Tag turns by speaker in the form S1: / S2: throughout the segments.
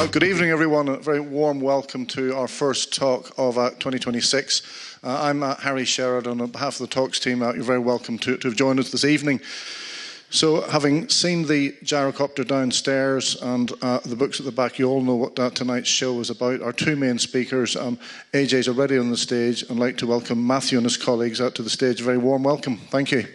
S1: Good evening, everyone. A very warm welcome to our first talk of 2026. I'm Harry Sherrod, and on behalf of the talks team, you're very welcome to have joined us this evening. So, having seen the gyrocopter downstairs and the books at the back, you all know what tonight's show is about. Our two main speakers, AJ's already on the stage. I'd like to welcome Matthew and his colleagues out to the stage. A very warm welcome. Thank you.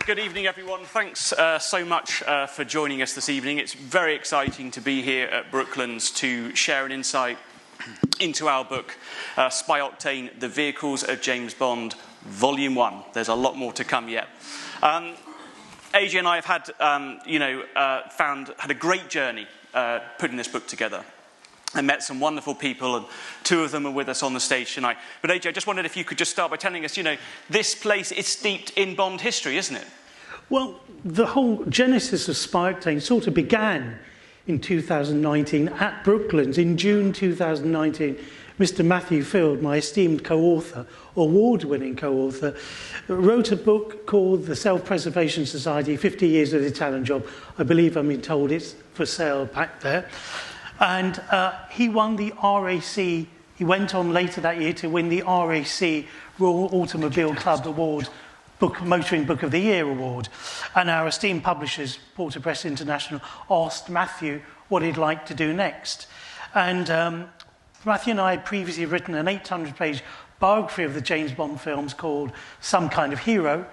S2: Good evening, everyone. Thanks so much for joining us this evening. It's very exciting to be here at Brooklands to share an insight into our book, Spy Octane, The Vehicles of James Bond, Volume 1. There's a lot more to come yet. AJ and I have had, had a great journey putting this book together. I met some wonderful people, and two of them are with us on the stage tonight. But AJ, I just wondered if you could just start by telling us, this place is steeped in Bond history, isn't it?
S3: Well, the whole genesis of Spy Octane sort of began in 2019 at Brooklands. In June 2019, Mr. Matthew Field, my esteemed co-author, award-winning co-author, wrote a book called The Self-Preservation Society, 50 Years of the Italian Job. I believe I'm being told it's for sale back there. And he won the RAC. He went on later that year to win the RAC Royal Automobile Club Award, Motoring Book of the Year Award. And our esteemed publishers, Porter Press International, asked Matthew what he'd like to do next. And Matthew and I had previously written an 800-page biography of the James Bond films called Some Kind of Hero,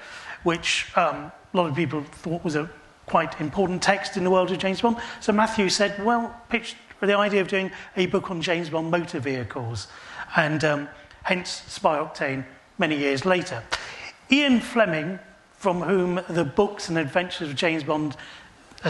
S3: which a lot of people thought was a quite important text in the world of James Bond. So Matthew said, well, pitched the idea of doing a book on James Bond motor vehicles, and hence Spy Octane many years later. Ian Fleming, from whom the books and adventures of James Bond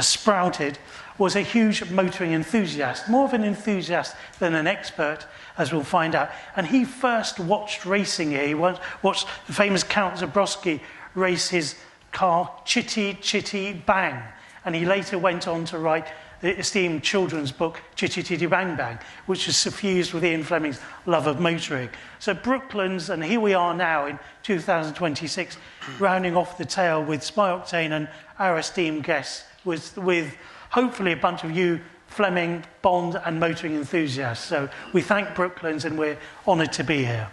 S3: sprouted, was a huge motoring enthusiast, more of an enthusiast than an expert, as we'll find out. And he first watched racing here. He watched the famous Count Zabrowski race his car Chitty Chitty Bang, and he later went on to write the esteemed children's book Chitty Chitty Bang Bang, which is suffused with Ian Fleming's love of motoring. So Brooklands, and here we are now in 2026, rounding off the tale with Spy Octane and our esteemed guests, with hopefully a bunch of you Fleming, Bond and motoring enthusiasts. So we thank Brooklands, and we're honoured to be here.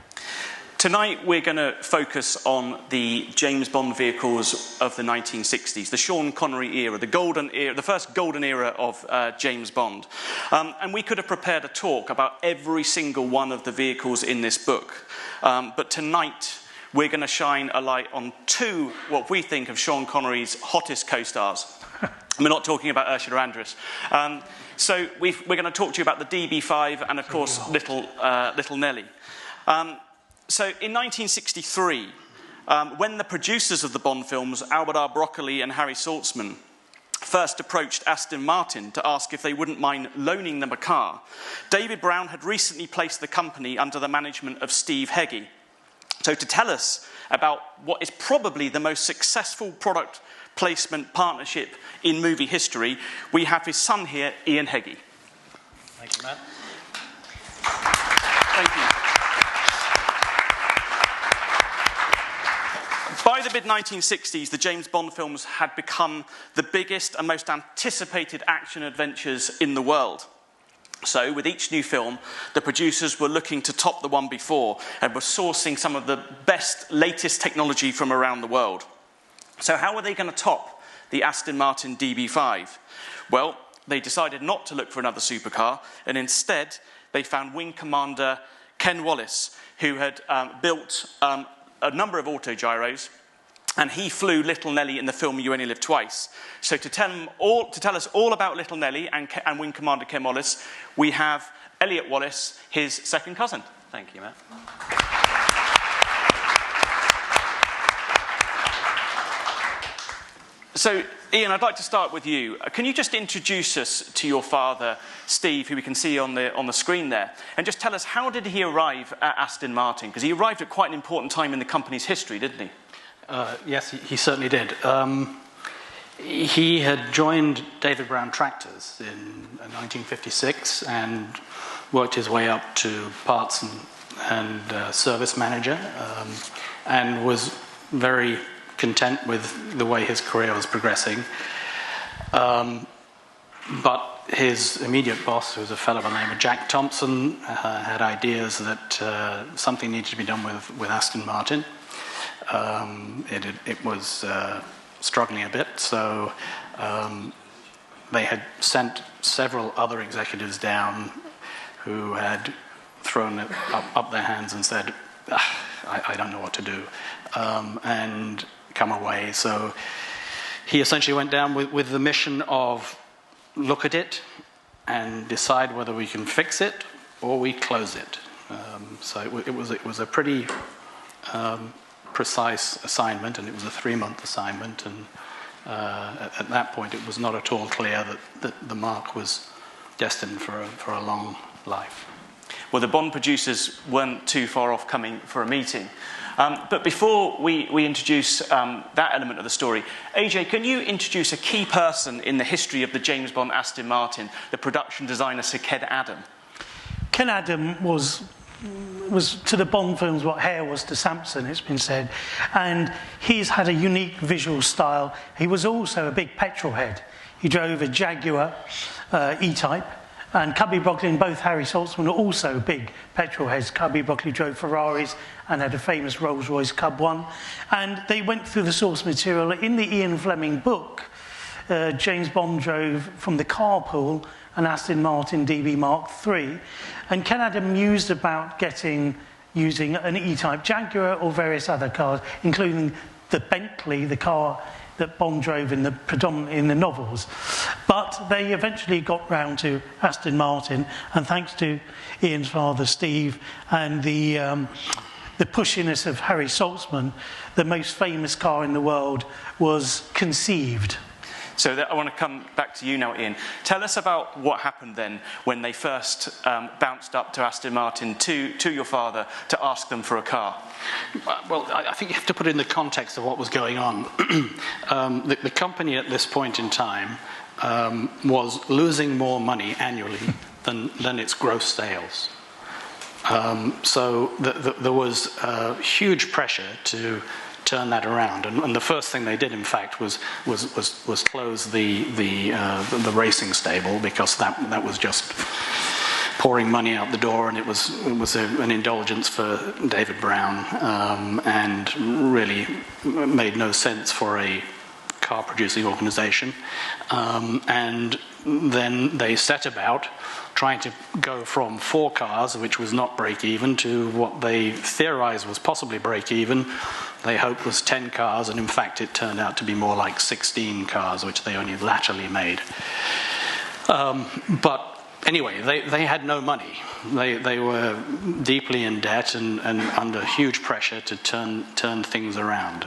S2: Tonight we're going to focus on the James Bond vehicles of the 1960s, the Sean Connery era, the golden era, the first golden era of James Bond. And we could have prepared a talk about every single one of the vehicles in this book. But tonight we're going to shine a light on two, what we think of Sean Connery's hottest co-stars. We're not talking about Ursula Andress. So we're going to talk to you about the DB5 and, of course, Little Nellie. So in 1963, when the producers of the Bond films, Albert R. Broccoli and Harry Saltzman, first approached Aston Martin to ask if they wouldn't mind loaning them a car, David Brown had recently placed the company under the management of Steve Heggie. So to tell us about what is probably the most successful product placement partnership in movie history, we have his son here, Ian Heggie.
S4: Thank you, Matt.
S2: Thank you. By the mid-1960s, the James Bond films had become the biggest and most anticipated action adventures in the world. So, with each new film, the producers were looking to top the one before and were sourcing some of the best, latest technology from around the world. So how were they going to top the Aston Martin DB5? Well, they decided not to look for another supercar, and instead they found Wing Commander Ken Wallis, who had built a number of autogyros, and he flew Little Nellie in the film You Only Live Twice. So to tell us all about Little Nellie and Wing Commander Ken Wallis, we have Elliot Wallis, his second cousin.
S4: Thank you, Matt.
S2: So, Ian, I'd like to start with you. Can you just introduce us to your father, Steve, who we can see on the screen there, and just tell us, how did he arrive at Aston Martin? Because he arrived at quite an important time in the company's history, didn't he?
S4: Yes, he certainly did. He had joined David Brown Tractors in 1956 and worked his way up to parts and service manager. and was very content with the way his career was progressing. But his immediate boss, who was a fellow by the name of Jack Thompson, had ideas that something needed to be done with Aston Martin. It was struggling a bit, so they had sent several other executives down who had thrown up their hands and said, I don't know what to do, and come away. So he essentially went down with the mission of look at it and decide whether we can fix it or we close it. So it was a pretty precise assignment, and it was a 3-month assignment, and at that point it was not at all clear that the Mark was destined for a long life.
S2: Well, the Bond producers weren't too far off coming for a meeting. But before we introduce that element of the story, AJ, can you introduce a key person in the history of the James Bond Aston Martin, the production designer Sir Ken Adam?
S3: Ken Adam was to the Bond films what Hare was to Samson, it's been said. And he's had a unique visual style. He was also a big petrol head. He drove a Jaguar E-Type. And Cubby Broccoli and both Harry Saltzman are also big petrol heads. Cubby Broccoli drove Ferraris and had a famous Rolls-Royce Cub 1. And they went through the source material. In the Ian Fleming book, James Bond drove from the carpool an Aston Martin DB Mark III. And Ken Adam mused about using an E-Type Jaguar or various other cars, including the Bentley, the car that Bond drove predominantly in the novels. But they eventually got round to Aston Martin, and thanks to Ian's father, Steve, and the pushiness of Harry Saltzman, the most famous car in the world was conceived.
S2: So I want to come back to you now, Ian. Tell us about what happened then when they first bounced up to Aston Martin, to your father, to ask them for a car.
S4: Well, I think you have to put it in the context of what was going on. The company at this point in time was losing more money annually than its gross sales. So there was huge pressure to turn that around, and the first thing they did, in fact, was close the racing stable, because that was just pouring money out the door, and it was an indulgence for David Brown, and really made no sense for a car producing organization. And then they set about trying to go from 4 cars, which was not break even, to what they theorized was possibly break even. They hoped was 10 cars, and in fact it turned out to be more like 16 cars, which they only latterly made. But anyway, they had no money. They were deeply in debt and under huge pressure to turn things around.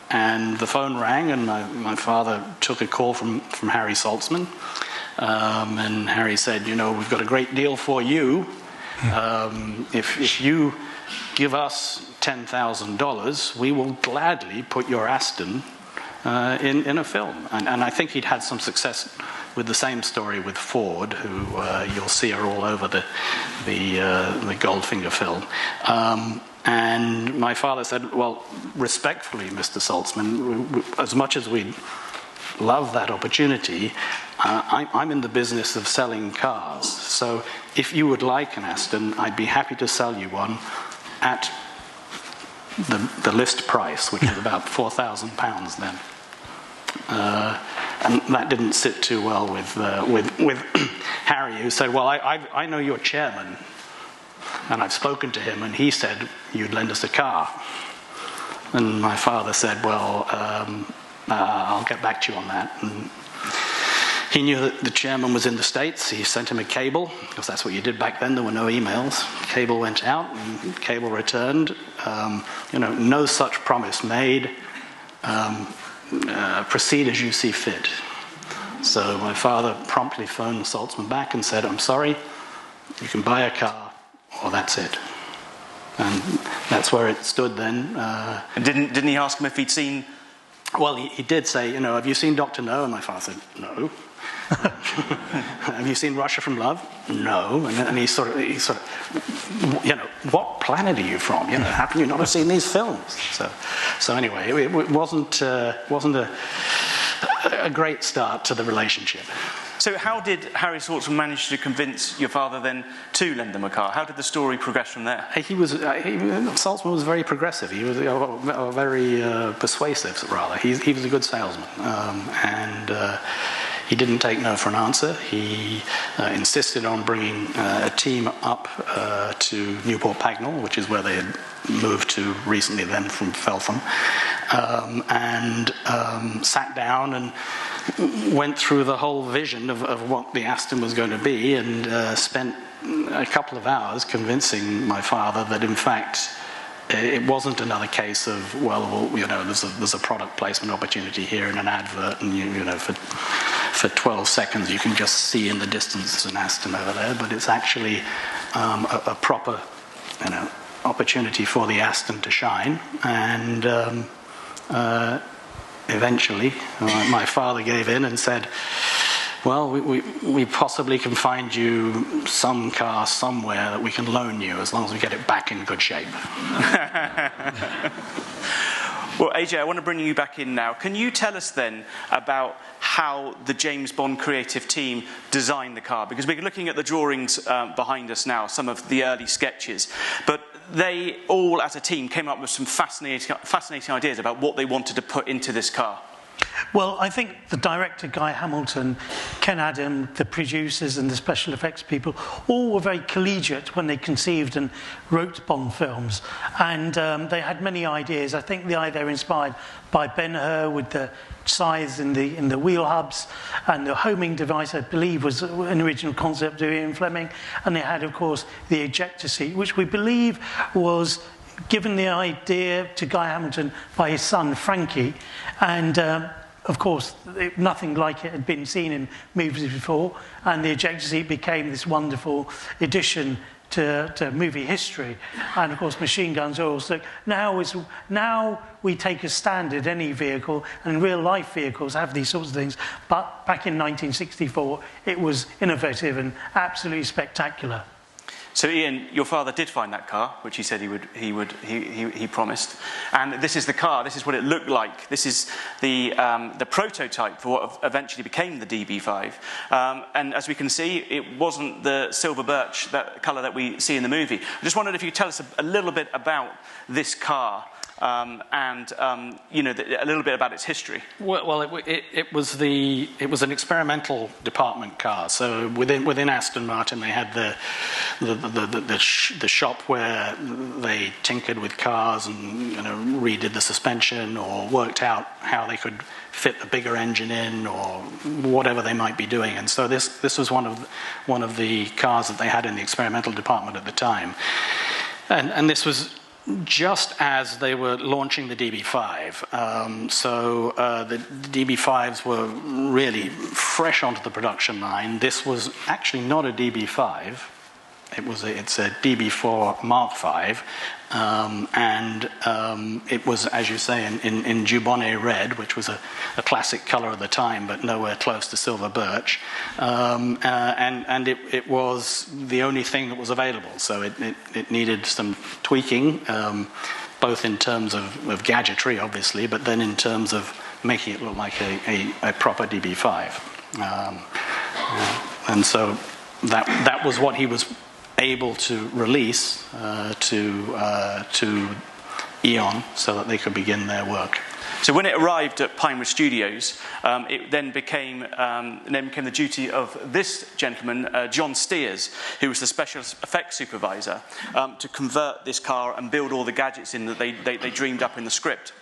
S4: And the phone rang, and my father took a call from Harry Saltzman. And Harry said, we've got a great deal for you. If you give us $10,000, we will gladly put your Aston in a film. And I think he'd had some success with the same story with Ford, who you'll see are all over the Goldfinger film. And my father said, well, respectfully, Mr. Saltzman, as much as we love that opportunity, I'm in the business of selling cars. So if you would like an Aston, I'd be happy to sell you one at the list price, which was about £4,000 then. And that didn't sit too well with Harry, who said, well, I know your chairman, and I've spoken to him, and he said you'd lend us a car. And my father said, well, I'll get back to you on that. And he knew that the chairman was in the States. He sent him a cable, because that's what you did back then. There were no emails. Cable went out, and cable returned. No such promise made. Proceed as you see fit. So my father promptly phoned Saltzman back and said, I'm sorry, you can buy a car, or that's it. And that's where it stood then.
S2: And didn't he ask him if he'd seen...
S4: Well, he did say, have you seen Dr. No? And my father said, no. Have you seen Russia from Love? No. And he sort of, you know, what planet are you from? You know, how can you not have seen these films? So anyway, it wasn't a great start to the relationship.
S2: So how did Harry Saltzman manage to convince your father then to lend them a car? How did the story progress from there?
S4: Saltzman was very progressive. He was very persuasive, rather. He was a good salesman. He didn't take no for an answer. He insisted on bringing a team up to Newport Pagnell, which is where they had moved to recently then from Feltham, and sat down and went through the whole vision of what the Aston was going to be, and spent a couple of hours convincing my father that, in fact, it wasn't another case of, well, you know, there's a product placement opportunity here in an advert, and you know, for 12 seconds you can just see in the distance there's an Aston over there, but it's actually a proper, you know, opportunity for the Aston to shine. And eventually my father gave in and said, well, we possibly can find you some car somewhere that we can loan you, as long as we get it back in good shape.
S2: Well, AJ, I want to bring you back in now. Can you tell us then about how the James Bond creative team designed the car? Because we're looking at the drawings behind us now, some of the early sketches, but they all, as a team, came up with some fascinating ideas about what they wanted to put into this car.
S3: Well, I think the director, Guy Hamilton, Ken Adam, the producers and the special effects people, all were very collegiate when they conceived and wrote Bond films. And they had many ideas. I think they were inspired by Ben-Hur with the scythes in the wheel hubs, and the homing device, I believe, was an original concept of Ian Fleming. And they had, of course, the ejector seat, which we believe was given the idea to Guy Hamilton by his son Frankie, and of course nothing like it had been seen in movies before, and the ejector seat became this wonderful addition to movie history. And of course machine guns are also now we take as standard any vehicle, and real life vehicles have these sorts of things, but back in 1964 it was innovative and absolutely spectacular.
S2: So Ian, your father did find that car, which he said he promised, and this is the car. This is what it looked like. This is the prototype for what eventually became the DB5. And as we can see, it wasn't the silver birch, that colour that we see in the movie. I just wondered if you could tell us a little bit about this car. You know, a little bit about its history.
S4: Well, it was an experimental department car. So within Aston Martin, they had the shop where they tinkered with cars and, you know, redid the suspension or worked out how they could fit a bigger engine in or whatever they might be doing. And so this was one of the cars that they had in the experimental department at the time, and this was just as they were launching the DB5. So the DB5s were really fresh onto the production line. This was actually not a DB5. It's a DB4 Mark V, and it was, as you say, in Dubonnet red, which was a classic colour of the time, but nowhere close to silver birch. And it was the only thing that was available, so it needed some tweaking, both in terms of gadgetry, obviously, but then in terms of making it look like a proper DB5. And so that was what he was able to release to Eon so that they could begin their work.
S2: So when it arrived at Pinewood Studios, it then became the duty of this gentleman, John Steers, who was the special effects supervisor, to convert this car and build all the gadgets in that they dreamed up in the script.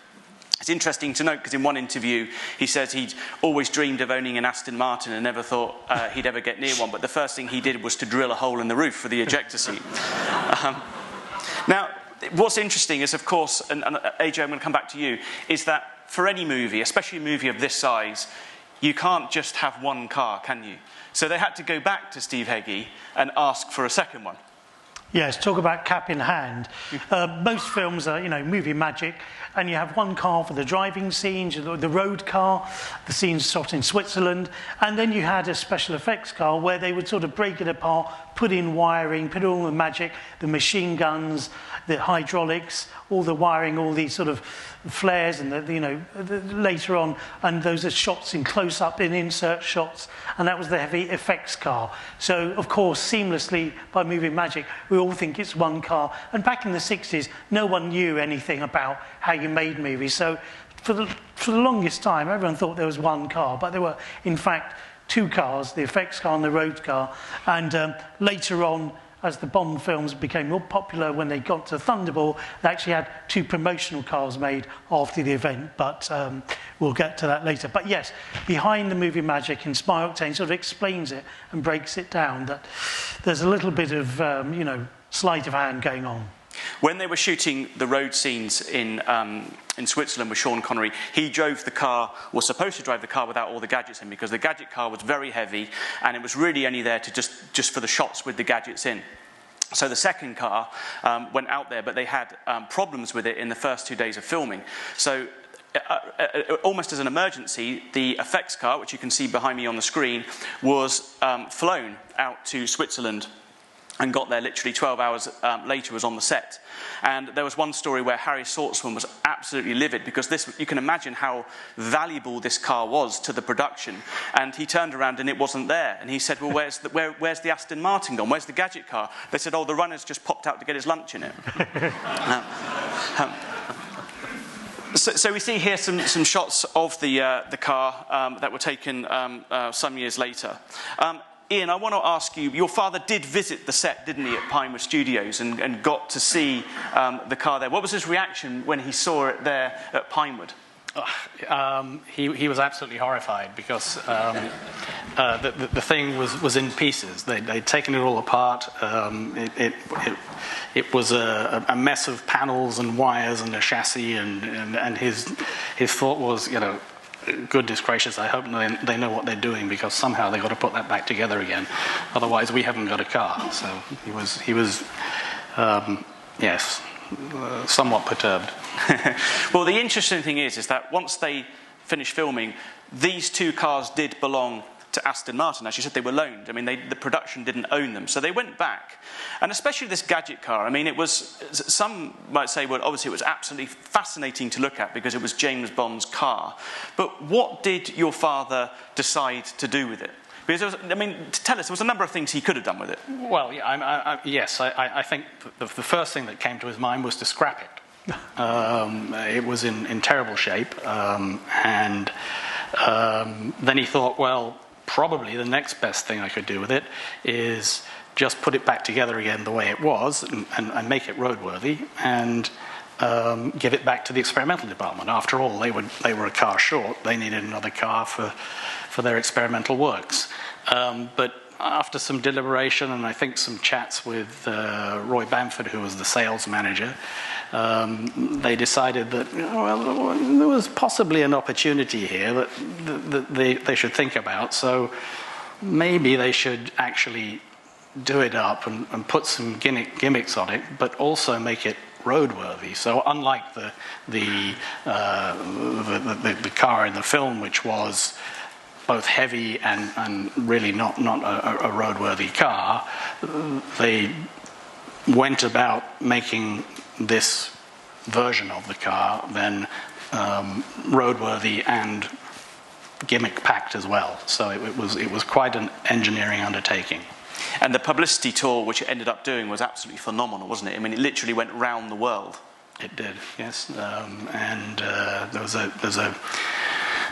S2: It's interesting to note because in one interview he says he'd always dreamed of owning an Aston Martin and never thought he'd ever get near one, but the first thing he did was to drill a hole in the roof for the ejector seat. Now, what's interesting is, of course, and AJ, I'm going to come back to you, is that for any movie, especially a movie of this size, you can't just have one car, can you? So they had to go back to Steve Heggie and ask for a second one.
S3: Yes, talk about cap in hand. Most films are, movie magic, and you have one car for the driving scenes, the road car, the scenes shot in Switzerland, and then you had a special effects car where they would sort of break it apart, put in wiring, put all the magic, the machine guns, the hydraulics, all the wiring, all these sort of flares, and later on, and those are shots in close-up, in insert shots, and that was the heavy effects car. So, of course, seamlessly by movie magic, we all think it's one car. And back in the 60s, no one knew anything about how you made movies. So, for the longest time, everyone thought there was one car, but there were, in fact, two cars, the effects car and the road car. And later on, as the Bond films became more popular, when they got to Thunderball, they actually had two promotional cars made after the event, but we'll get to that later. But yes, behind the movie magic, and Spy Octane sort of explains it and breaks it down, that there's a little bit of, sleight of hand going on.
S2: When they were shooting the road scenes in Switzerland with Sean Connery, he drove the car, was supposed to drive the car without all the gadgets in, because the gadget car was very heavy and it was really only there to just for the shots with the gadgets in. So the second car went out there, but they had problems with it in the first 2 days of filming. So almost as an emergency, the effects car, which you can see behind me on the screen, was flown out to Switzerland and got there literally 12 hours later, was on the set. And there was one story where Harry Saltzman was absolutely livid, because you can imagine how valuable this car was to the production. And he turned around and it wasn't there. And he said, well, where's the Aston Martin gone? Where's the gadget car? They said, oh, the runner's just popped out to get his lunch in it. So we see here some shots of the car that were taken some years later. Ian, I want to ask you, your father did visit the set, didn't he, at Pinewood Studios, and got to see the car there. What was his reaction when he saw it there at Pinewood?
S4: He was absolutely horrified, because the thing was in pieces. They'd taken it all apart. It was a mess of panels and wires and a chassis, and his thought was, goodness gracious, I hope they know what they're doing, because somehow they've got to put that back together again. Otherwise, we haven't got a car. So he was somewhat perturbed.
S2: Well, the interesting thing is that once they finished filming, these two cars did belong to Aston Martin. As you said, they were loaned. I mean, the production didn't own them. So they went back. And especially this gadget car, I mean, it was, some might say, well, obviously it was absolutely fascinating to look at because it was James Bond's car. But what did your father decide to do with it? Because, tell us, there was a number of things he could have done with it.
S4: Well, yes, I think the first thing that came to his mind was to scrap it. It was in terrible shape. And then he thought, well, probably the next best thing I could do with it is just put it back together again the way it was and make it roadworthy, and give it back to the experimental department. After all, they were a car short. They needed another car for their experimental works. But after some deliberation and I think some chats with Roy Bamford, who was the sales manager, they decided that, there was possibly an opportunity here that they should think about. So maybe they should actually do it up and put some gimmicks on it, but also make it roadworthy. So unlike the car in the film, which was both heavy and really not a roadworthy car, they went about making this version of the car then roadworthy and gimmick packed as well. So it was quite an engineering undertaking.
S2: And the publicity tour, which it ended up doing, was absolutely phenomenal, wasn't it? I mean, it literally went round the world.
S4: It did, yes.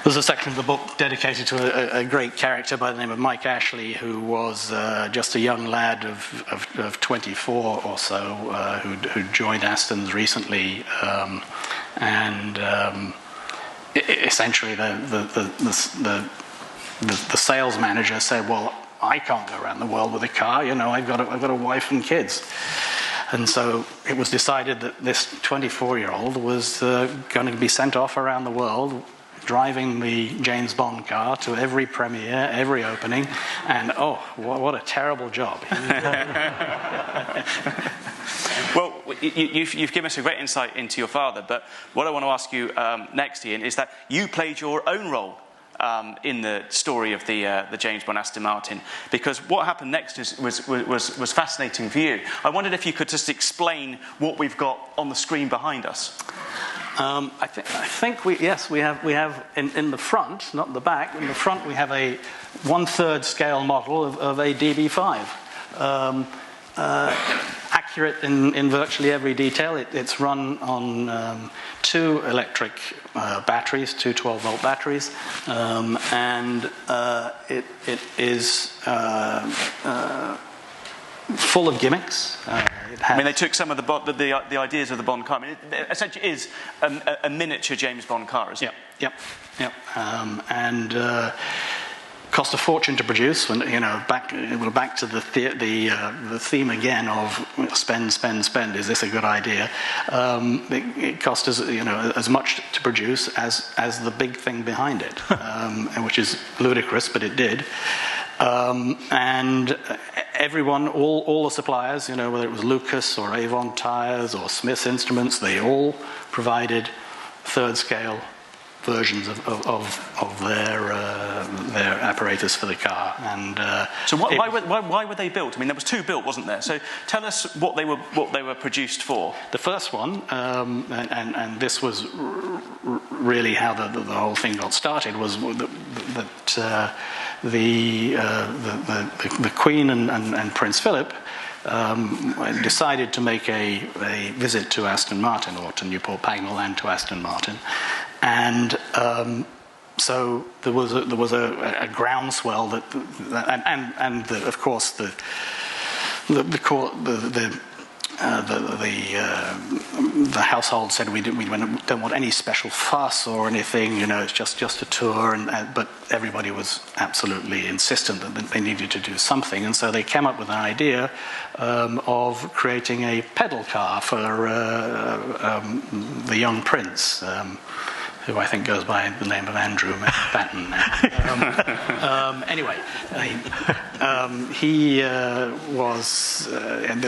S4: There's a section of the book dedicated to a great character by the name of Mike Ashley, who was just a young lad of 24 or so, who joined Aston's recently, essentially the sales manager said, "Well, I can't go around the world with a car. I've got a wife and kids." And so it was decided that this 24-year-old was going to be sent off around the world driving the James Bond car to every premiere, every opening, and oh, what a terrible job.
S2: Well, you've given us a great insight into your father, but what I want to ask you next, Ian, is that you played your own role in the story of the James Bond Aston Martin, because what happened next was fascinating for you. I wondered if you could just explain what we've got on the screen behind us.
S4: I think we have in the front, not the back. In the front, we have a 1/3 scale model of a DB5. Accurate in virtually every detail. It's run on 2 electric batteries, 2 12-volt batteries, and it is full of gimmicks.
S2: I mean, they took some of the ideas of the Bond car. I mean, it essentially is a miniature James Bond car, isn't it?
S4: Yep. And cost a fortune to produce. When back to the theme again of spend. Is this a good idea? It cost us as much to produce as the big thing behind it, which is ludicrous, but it did. And everyone, all the suppliers, whether it was Lucas or Avon Tires or Smith's Instruments, they all provided 3rd scale versions of their apparatus for the car. And
S2: so why were they built? I mean, there was 2 built, wasn't there? So tell us what they were produced for.
S4: The first one, and this was really how the whole thing got started, was that the Queen and Prince Philip decided to make a visit to Aston Martin, or to Newport Pagnell and to Aston Martin, and so there was a groundswell and of course the household said we don't want any special fuss or anything, it's just a tour, but everybody was absolutely insistent that they needed to do something, and so they came up with an idea of creating a pedal car for the young prince, who I think goes by the name of Andrew Batten now. Anyway, he was, and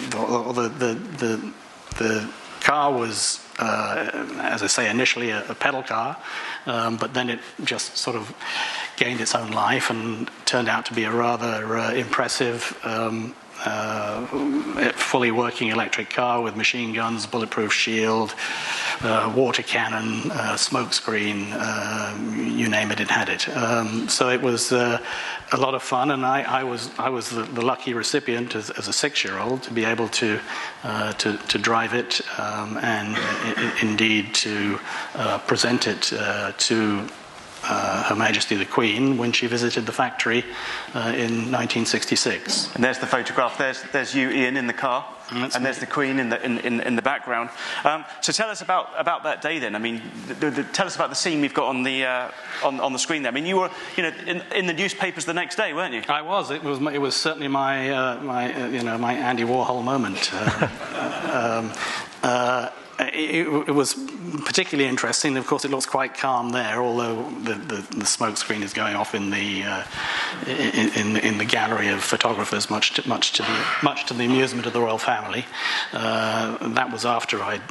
S4: the car was, as I say, initially a pedal car, but then it just sort of gained its own life and turned out to be a rather impressive, fully working electric car with machine guns, bulletproof shield, water cannon, smoke screen, you name it, it had it. So it was a lot of fun, and I was the lucky recipient as a 6-year-old to be able to drive it, and indeed to present it to Her Majesty the Queen when she visited the factory in 1966.
S2: And there's the photograph. There's you, Ian, in the car, and there's the Queen in the background. So tell us about that day then. I mean, tell us about the scene we've got on the screen there. I mean, you were in the newspapers the next day, weren't you?
S4: I was. It was certainly my Andy Warhol moment. It was particularly interesting. Of course, it looks quite calm there, although the smoke screen is going off in the gallery of photographers, much to the amusement of the royal family. That was after I'd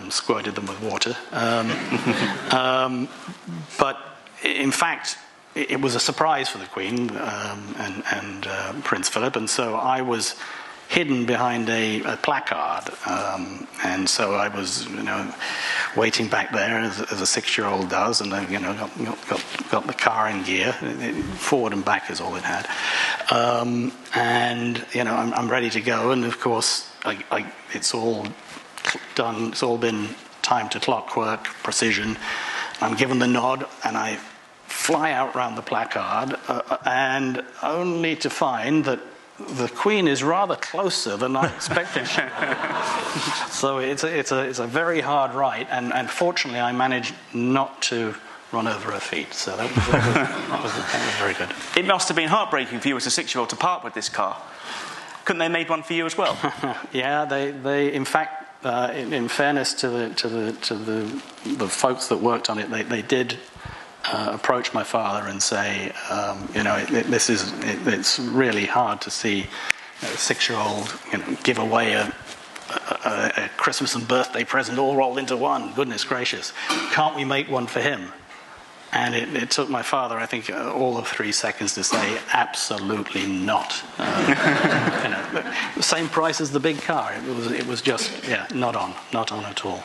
S4: squirted them with water. But in fact, it was a surprise for the Queen and Prince Philip, and so I was hidden behind a placard, and so I was, waiting back there as a 6-year-old does, and I, got the car in gear. Forward and back is all it had, and I'm ready to go. And of course, it's all done. It's all been timed to clockwork precision. I'm given the nod, and I fly out round the placard, and only to find that the Queen is rather closer than I expected. So it's a very hard ride, and fortunately I managed not to run over her feet. So that was very good.
S2: It must have been heartbreaking for you as a 6-year-old to part with this car. Couldn't they have made one for you as well?
S4: Yeah, they in fact, in fairness to the folks that worked on it, they did approach my father and say, it's really hard to see a 6-year-old give away a Christmas and birthday present all rolled into one. Goodness gracious. Can't we make one for him? And it took my father, I think, all of 3 seconds to say, absolutely not. The same price as the big car. It was just, not on at all.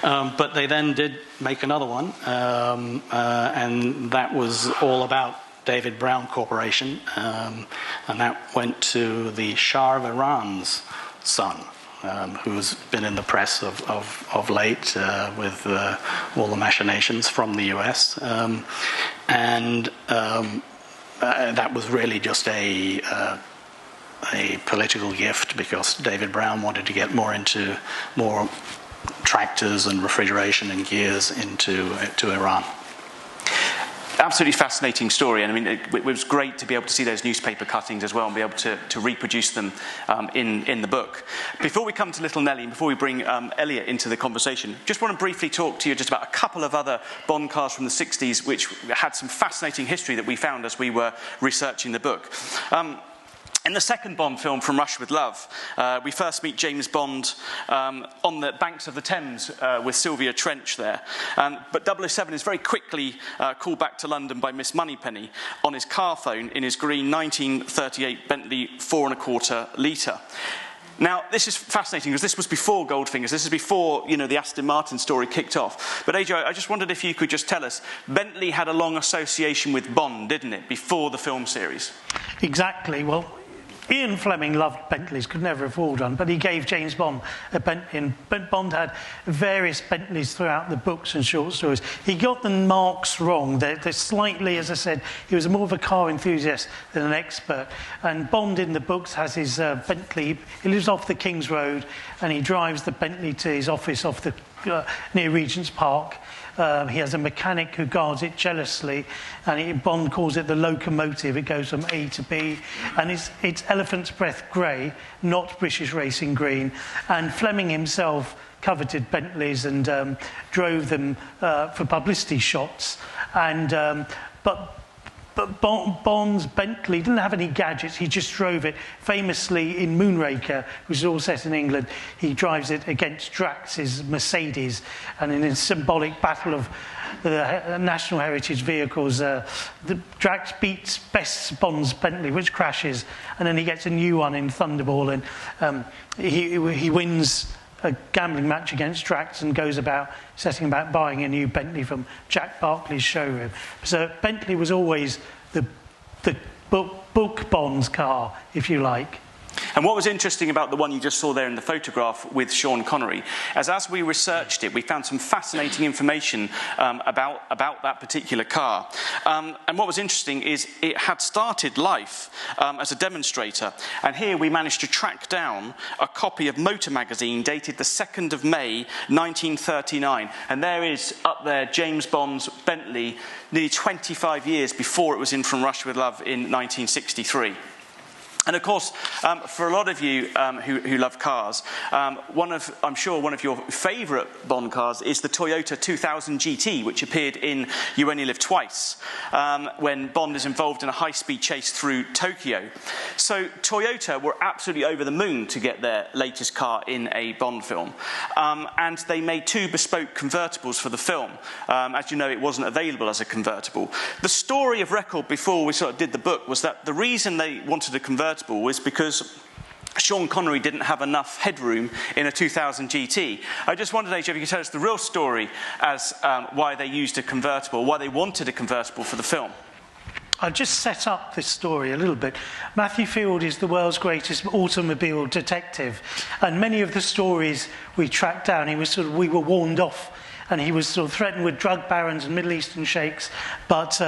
S4: But they then did make another one, and that was all about David Brown Corporation, and that went to the Shah of Iran's son. Who's been in the press of late with all the machinations from the US. That was really just a political gift because David Brown wanted to get more tractors and refrigeration and gears to Iran.
S2: Absolutely fascinating story, and I mean, it was great to be able to see those newspaper cuttings as well and be able to reproduce them in the book. Before we come to Little Nellie, and before we bring Elliot into the conversation, just want to briefly talk to you just about a couple of other Bond cars from the 60s which had some fascinating history that we found as we were researching the book. In the second Bond film, From Russia with Love, we first meet James Bond on the banks of the Thames with Sylvia Trench there. But 007 is very quickly called back to London by Miss Moneypenny on his car phone in his green 1938 Bentley 4.25 litre. Now, this is fascinating because this was before Goldfingers. This is before, the Aston Martin story kicked off. But AJ, I just wondered if you could just tell us, Bentley had a long association with Bond, didn't it, before the film series?
S3: Exactly. Well, Ian Fleming loved Bentleys, could never afford one, but he gave James Bond a Bentley, and Bond had various Bentleys throughout the books and short stories. He got the marks wrong. They're slightly, as I said, he was more of a car enthusiast than an expert. And Bond in the books has his Bentley. He lives off the King's Road, and he drives the Bentley to his office off the near Regent's Park. He has a mechanic who guards it jealously, and Bond calls it the locomotive. It goes from A to B, and it's Elephant's Breath grey, not British Racing green. And Fleming himself coveted Bentleys and drove them for publicity shots. And But Bond's Bentley didn't have any gadgets. He just drove it. Famously in Moonraker, which is all set in England, he drives it against Drax's Mercedes. And in a symbolic battle of the national heritage vehicles, Drax beats Bond's Bentley, which crashes. And then he gets a new one in Thunderball. And he wins a gambling match against Drax and goes about setting about buying a new Bentley from Jack Barclay's showroom. So Bentley was always the book Bond's car, if you like.
S2: And what was interesting about the one you just saw there in the photograph with Sean Connery, as we researched it, we found some fascinating information about that particular car. And what was interesting is it had started life as a demonstrator. And here we managed to track down a copy of Motor Magazine dated the 2nd of May, 1939. And there is, up there, James Bond's Bentley, nearly 25 years before it was in From Russia with Love in 1963. And of course, for a lot of you who love cars, I'm sure one of your favourite Bond cars is the Toyota 2000 GT, which appeared in You Only Live Twice, when Bond is involved in a high-speed chase through Tokyo. So Toyota were absolutely over the moon to get their latest car in a Bond film. And they made 2 bespoke convertibles for the film. As you know, it wasn't available as a convertible. The story of record before we sort of did the book was that the reason they wanted a convertible was because Sean Connery didn't have enough headroom in a 2000 GT. I just wondered, AJ, if you could tell us the real story as why they used a convertible, why they wanted a convertible for the film.
S3: I'll just set up this story a little bit. Matthew Field is the world's greatest automobile detective, and many of the stories we tracked down, we were warned off, and he was sort of threatened with drug barons and Middle Eastern sheikhs, but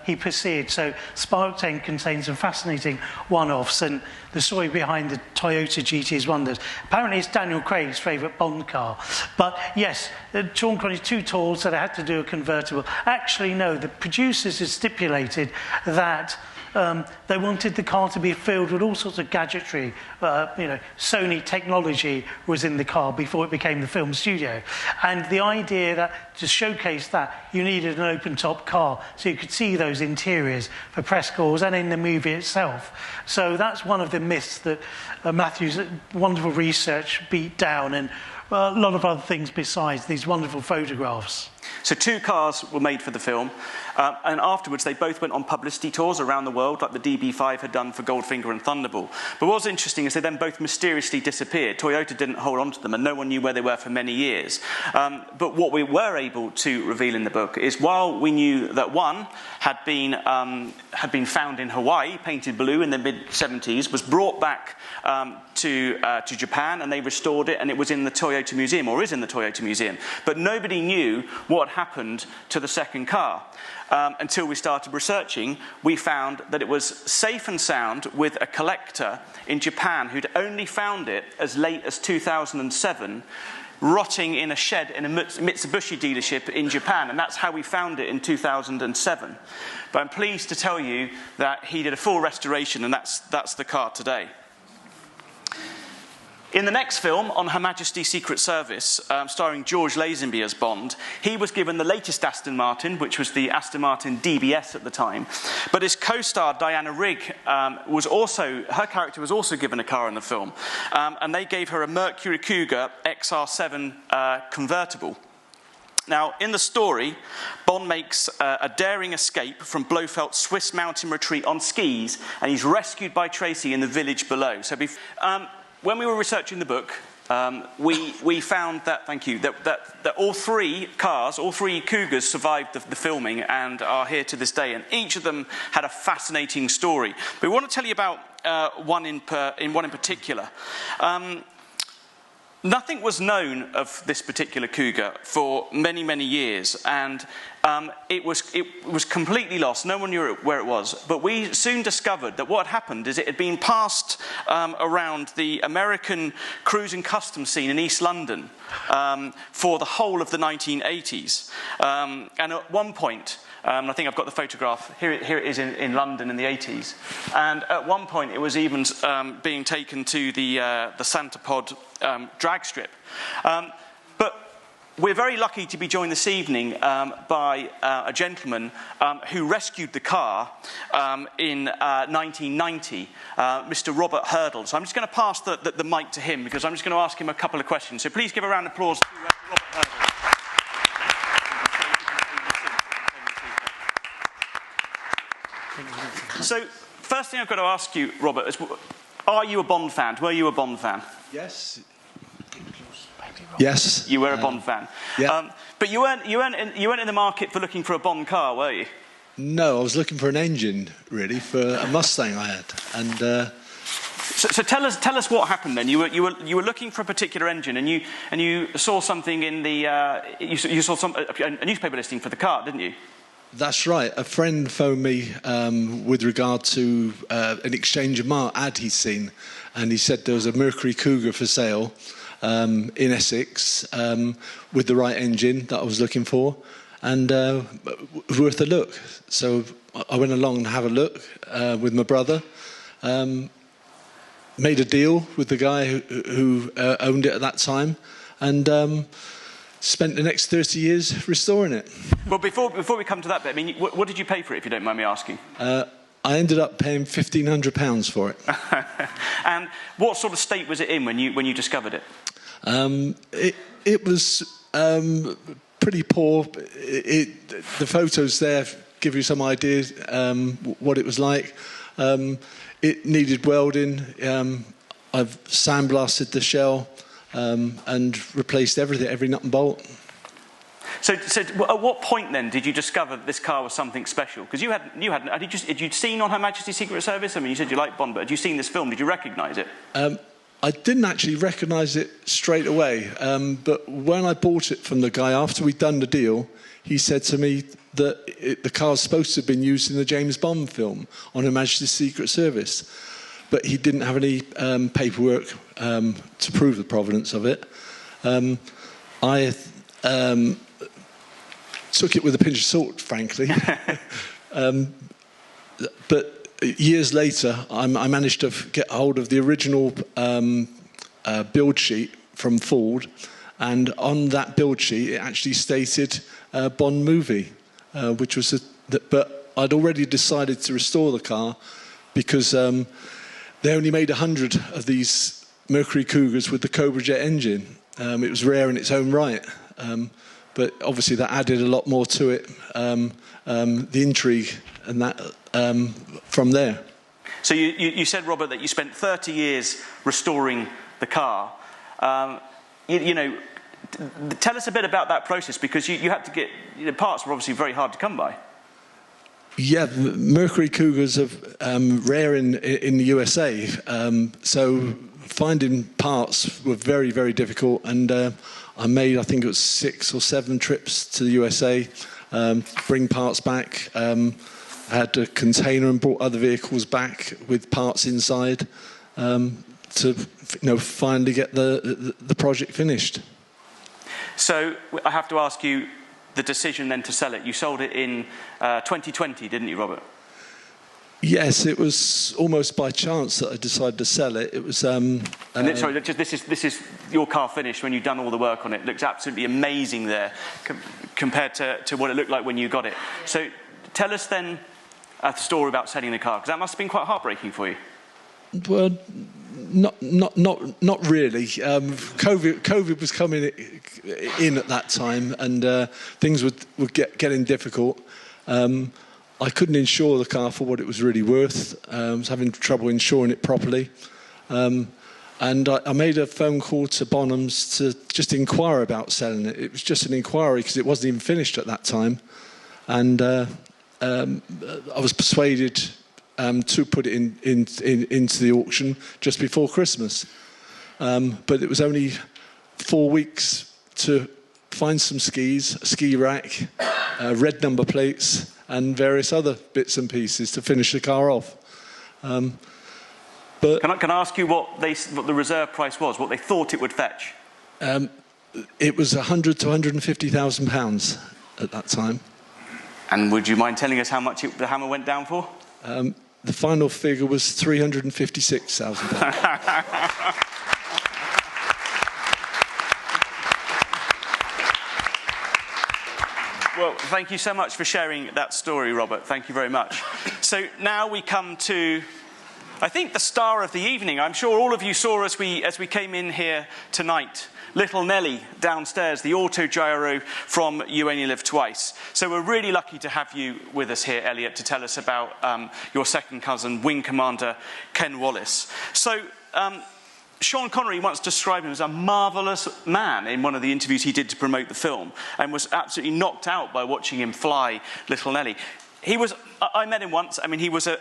S3: he proceeded. So Spy Octane contains some fascinating one-offs, and the story behind the Toyota GT is one that apparently it's Daniel Craig's favourite Bond car. But yes, Sean Connery's too tall, so they had to do a convertible. Actually, no, the producers had stipulated that They wanted the car to be filled with all sorts of gadgetry. Sony technology was in the car before it became the film studio. And the idea that to showcase that, you needed an open-top car so you could see those interiors for press calls and in the movie itself. So that's one of the myths that Matthew's wonderful research beat down, and a lot of other things besides these wonderful photographs.
S2: So 2 cars were made for the film, and afterwards they both went on publicity tours around the world, like the DB5 had done for Goldfinger and Thunderball. But what was interesting is they then both mysteriously disappeared. Toyota didn't hold on to them, and no one knew where they were for many years. But what we were able to reveal in the book is, while we knew that one had been found in Hawaii, painted blue in the mid-70s, was brought back to Japan, and they restored it, and it was in the Toyota Museum, or is in the Toyota Museum. But nobody knew what happened to the second car. Until we started researching, we found that it was safe and sound with a collector in Japan who'd only found it as late as 2007, rotting in a shed in a Mitsubishi dealership in Japan, and that's how we found it in 2007. But I'm pleased to tell you that he did a full restoration, and that's the car today. In the next film, on Her Majesty's Secret Service, starring George Lazenby as Bond, he was given the latest Aston Martin, which was the Aston Martin DBS at the time. But his co-star, Diana Rigg, her character was also given a car in the film. And they gave her a Mercury Cougar XR-7 convertible. Now, in the story, Bond makes a daring escape from Blofeld's Swiss mountain retreat on skis, and he's rescued by Tracy in the village below. So when we were researching the book, we found that, that all 3 cars, all 3 Cougars survived the filming and are here to this day, and each of them had a fascinating story. But we want to tell you about one in particular. Nothing was known of this particular Cougar for many, many years, and it was completely lost. No one knew where it was. But we soon discovered that what had happened is it had been passed around the American cruise and customs scene in East London for the whole of the 1980s. And at one point, I think I've got the photograph. Here it is in London in the 80s. And at one point, it was even being taken to the Santa Pod drag strip. But we're very lucky to be joined this evening by a gentleman who rescued the car in 1990, Mr. Robert Hurdle. So I'm just going to pass the mic to him, because I'm just going to ask him a couple of questions. So please give a round of applause to Robert Hurdle. So, first thing I've got to ask you, Robert, is, are you a Bond fan? Were you a Bond fan?
S5: Yes. Yes.
S2: You were a Bond fan.
S5: Yeah.
S2: But you weren't in the market for looking for a Bond car, were you?
S5: No, I was looking for an engine, really, for a Mustang I had, and.
S2: So tell us what happened then. You were looking for a particular engine, and you saw something in the you saw a newspaper listing for the car, didn't you?
S5: That's right. A friend phoned me with regard to an exchange of mile ad he'd seen, and he said there was a Mercury Cougar for sale in Essex with the right engine that I was looking for, and worth a look. So I went along and had a look with my brother. Made a deal with the guy who owned it at that time, and spent the next 30 years restoring it.
S2: Well, before we come to that bit, I mean, what did you pay for it, if you don't mind me asking?
S5: I ended up paying £1,500 for it.
S2: And what sort of state was it in when you discovered it?
S5: It was pretty poor. The photos there give you some idea what it was like. It needed welding. I've sandblasted the shell and replaced everything, every nut and bolt.
S2: So at what point then did you discover that this car was something special? Because had you seen on Her Majesty's Secret Service? I mean, you said you liked Bond, but had you seen this film? Did you recognise it?
S5: I didn't actually recognise it straight away, but when I bought it from the guy after we'd done the deal, he said to me that the car's supposed to have been used in the James Bond film on Her Majesty's Secret Service, but he didn't have any paperwork to prove the provenance of it. I took it with a pinch of salt, frankly, but years later, I managed to get hold of the original build sheet from Ford, and on that build sheet it actually stated Bond movie, which was but I'd already decided to restore the car because they only made 100 of these Mercury Cougars with the Cobra Jet engine. It was rare in its own right, but obviously that added a lot more to it, the intrigue and that from there.
S2: So you said, Robert, that you spent 30 years restoring the car. Tell us a bit about that process, because you had to get, parts were obviously very hard to come by.
S5: Yeah, Mercury Cougars are rare in the USA, so finding parts were very, very difficult, and I made, I think it was 6 or 7 trips to the USA, bring parts back. I had a container and brought other vehicles back with parts inside to finally get the project finished.
S2: So I have to ask you, the decision then to sell it. You sold it in 2020, didn't you, Robert?
S5: Yes, it was almost by chance that I decided to sell it. It was. Sorry,
S2: this is your car finished when you've done all the work on it. It looks absolutely amazing there, compared to what it looked like when you got it. So tell us then a story about selling the car, because that must have been quite heartbreaking for you.
S5: Well, not really. COVID was coming in at that time, and things were getting difficult. I couldn't insure the car for what it was really worth. I was having trouble insuring it properly. And I made a phone call to Bonhams to just inquire about selling it. It was just an inquiry because it wasn't even finished at that time. And I was persuaded to put it into the auction just before Christmas. But it was only 4 weeks to find some skis, a ski rack, red number plates, and various other bits and pieces to finish the car off. But
S2: can I ask you what the reserve price was, what they thought it would fetch?
S5: It was £100,000 to £150,000 at that time.
S2: And would you mind telling us how much the Hammer went down for?
S5: The final figure was £356,000.
S2: Well, thank you so much for sharing that story, Robert. Thank you very much. So now we come to, I think, the star of the evening. I'm sure all of you saw as we came in here tonight. Little Nellie downstairs, the autogyro from You Only Live Twice. So we're really lucky to have you with us here, Elliot, to tell us about your second cousin, Wing Commander Ken Wallis. So Sean Connery once described him as a marvellous man in one of the interviews he did to promote the film, and was absolutely knocked out by watching him fly Little Nellie. I met him once. I mean, he was a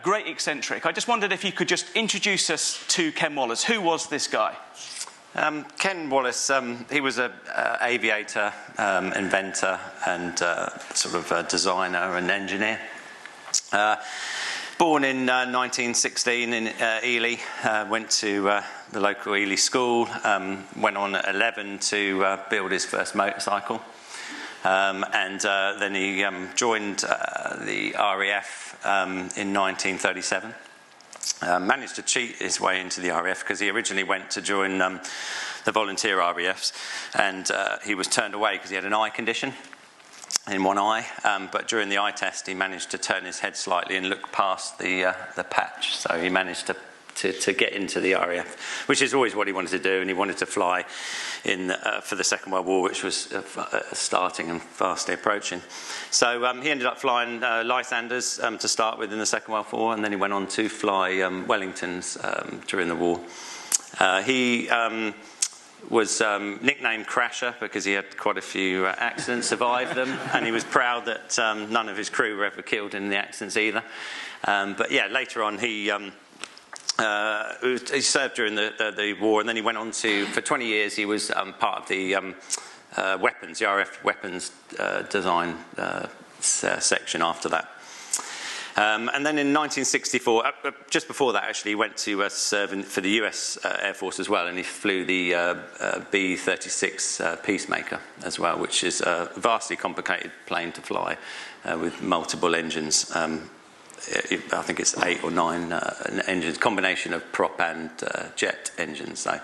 S2: great eccentric. I just wondered if you could just introduce us to Ken Wallis. Who was this guy?
S6: Ken Wallis, he was an aviator, inventor, and sort of a designer and engineer. Born in 1916 in Ely, went to the local Ely school, went on at 11 to build his first motorcycle, and then he joined the RAF in 1937. Managed to cheat his way into the RAF because he originally went to join the volunteer RAFs, and he was turned away because he had an eye condition in one eye, but during the eye test he managed to turn his head slightly and look past the patch, so he managed to get into the RAF, which is always what he wanted to do, and he wanted to fly in for the Second World War, which was starting and fastly approaching. So he ended up flying Lysander's to start with in the Second World War, and then he went on to fly Wellingtons during the war. He was nicknamed Crasher because he had quite a few accidents, survived them, and he was proud that none of his crew were ever killed in the accidents either. But yeah, later on he served during the war, and then he went on to, for 20 years, he was part of the weapons, the RAF weapons design section after that. And then in 1964, just before that actually, he went to serve for the US Air Force as well, and he flew the B-36 Peacemaker as well, which is a vastly complicated plane to fly with multiple engines I think it's 8 or 9 engines, combination of prop and jet engines. So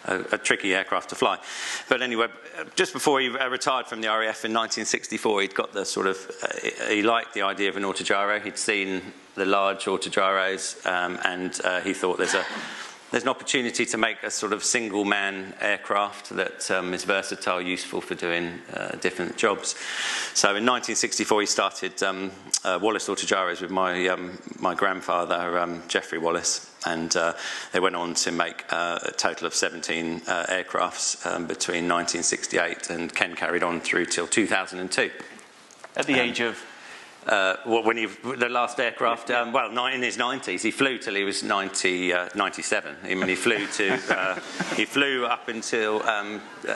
S6: a tricky aircraft to fly. But anyway, just before he retired from the RAF in 1964, he'd got the sort of, he liked the idea of an autogyro. He'd seen the large autogyros, and he thought there's an opportunity to make a sort of single-man aircraft that is versatile, useful for doing different jobs. So in 1964, he started Wallis Autogyros with my grandfather, Geoffrey Wallis, and they went on to make a total of 17 aircrafts between 1968, and Ken carried on through till 2002.
S2: At the age of?
S6: When the last aircraft, well, in his 90s, he flew till he was 97. I mean, he flew up until